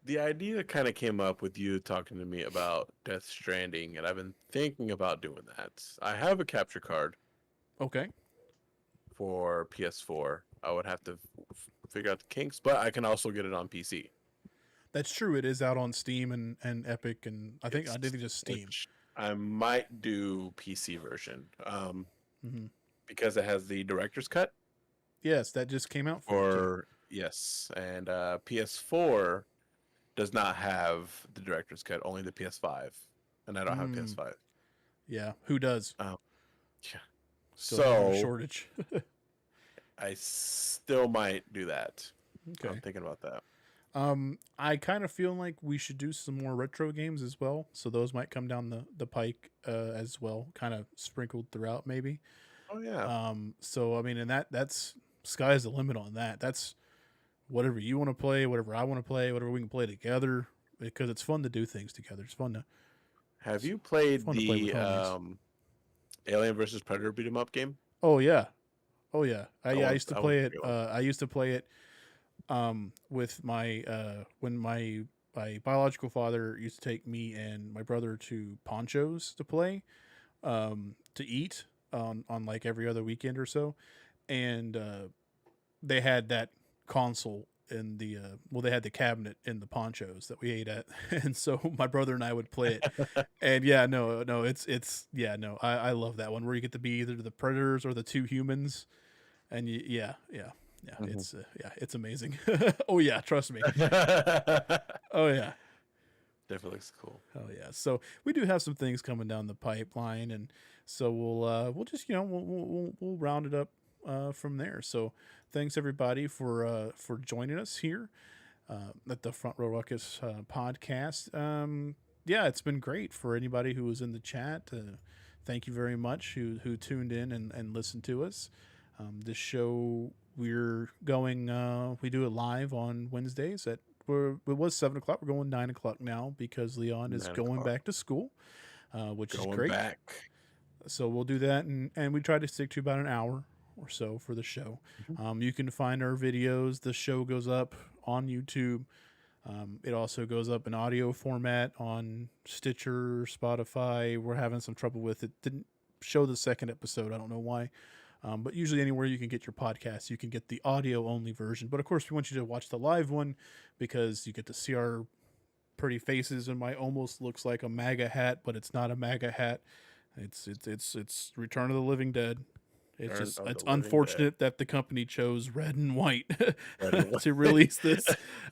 the idea kind of came up with you talking to me about Death Stranding, and I've been thinking about doing that. I have a capture card Okay. for PS4. I would have to figure out the kinks, but I can also get it on PC. That's true. It is out on Steam and Epic, and I It's think just Steam. which I might do PC version, Hmm. because it has the director's cut Yes, that just came out for it too. for yes, and PS4 does not have the director's cut, only the PS5, and I don't have Mm, PS5. yeah, who does? Um, yeah. Still having a So shortage. I still might do that. I'm Okay. thinking about that. I kind of feel like we should do some more retro games as well. So those might come down the pike as well, kind of sprinkled throughout maybe. Oh yeah. So I mean, and that's sky's the limit on that. That's whatever you want to play, whatever I want to play, whatever we can play together, because it's fun to do things together. Have It's you played fun to play with the homies. Alien versus Predator beat 'em up game? Oh yeah, oh yeah. I used to That play one's a it. good one. I used to play it with my when my my biological father used to take me and my brother to Ponchos to play, to eat on like every other weekend or so, and they had that console in the well, they had the cabinet in the Ponchos that we ate at, and so my brother and I would play it. And yeah, no, it's yeah, no, I love that one where you get to be either the predators or the two humans, and yeah, Mhm. it's amazing. Oh yeah, trust me. Oh yeah. Definitely looks cool. Oh yeah. So we do have some things coming down the pipeline, and so we'll just we'll round it up from there. So thanks everybody for joining us here at the Front Row Ruckus podcast. Yeah, it's been great for anybody who was in the chat. Thank you very much who tuned in and listened to us. This show we're going we do it live on Wednesdays at it was 7 o'clock. We're going 9 o'clock now because Leon is 9 going o'clock. back to school, which is Going great. back. So we'll do that, and we try to stick to about an hour or so for the show. Mhm. You can find our videos. The show goes up on YouTube. It also goes up in audio format on Stitcher, Spotify. We're having some trouble with it. Didn't show the second episode. I don't know why. But usually anywhere you can get your podcast, you can get the audio only version. But of course, we want you to watch the live one because you get to see our pretty faces, and my almost looks like a MAGA hat, but it's not a MAGA hat. It's Return of the Living Dead. It's Return just of it's the Living Dead. unfortunate that the company chose red and white Red and to white. release this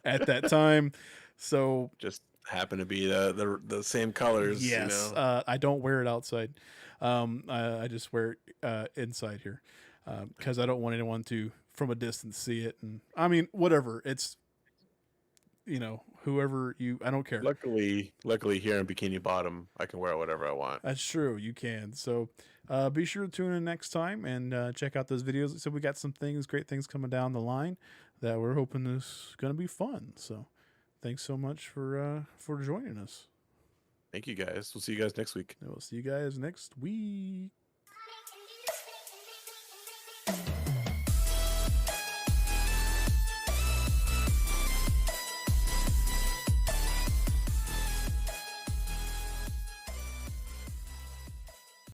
at that time. So Just happen to be the same colors, you yes, know. I don't wear it outside. I just wear it inside here because I don't want anyone to from a distance see it. And I mean, whatever. It's whoever you. I don't care. Luckily here in Bikini Bottom, I can wear whatever I want. That's true. You can. So be sure to tune in next time and check out those videos. So we got some great things coming down the line that we're hoping is going to be fun. So thanks so much for joining us. Thank you guys. We'll see you guys next week. And we'll see you guys next week.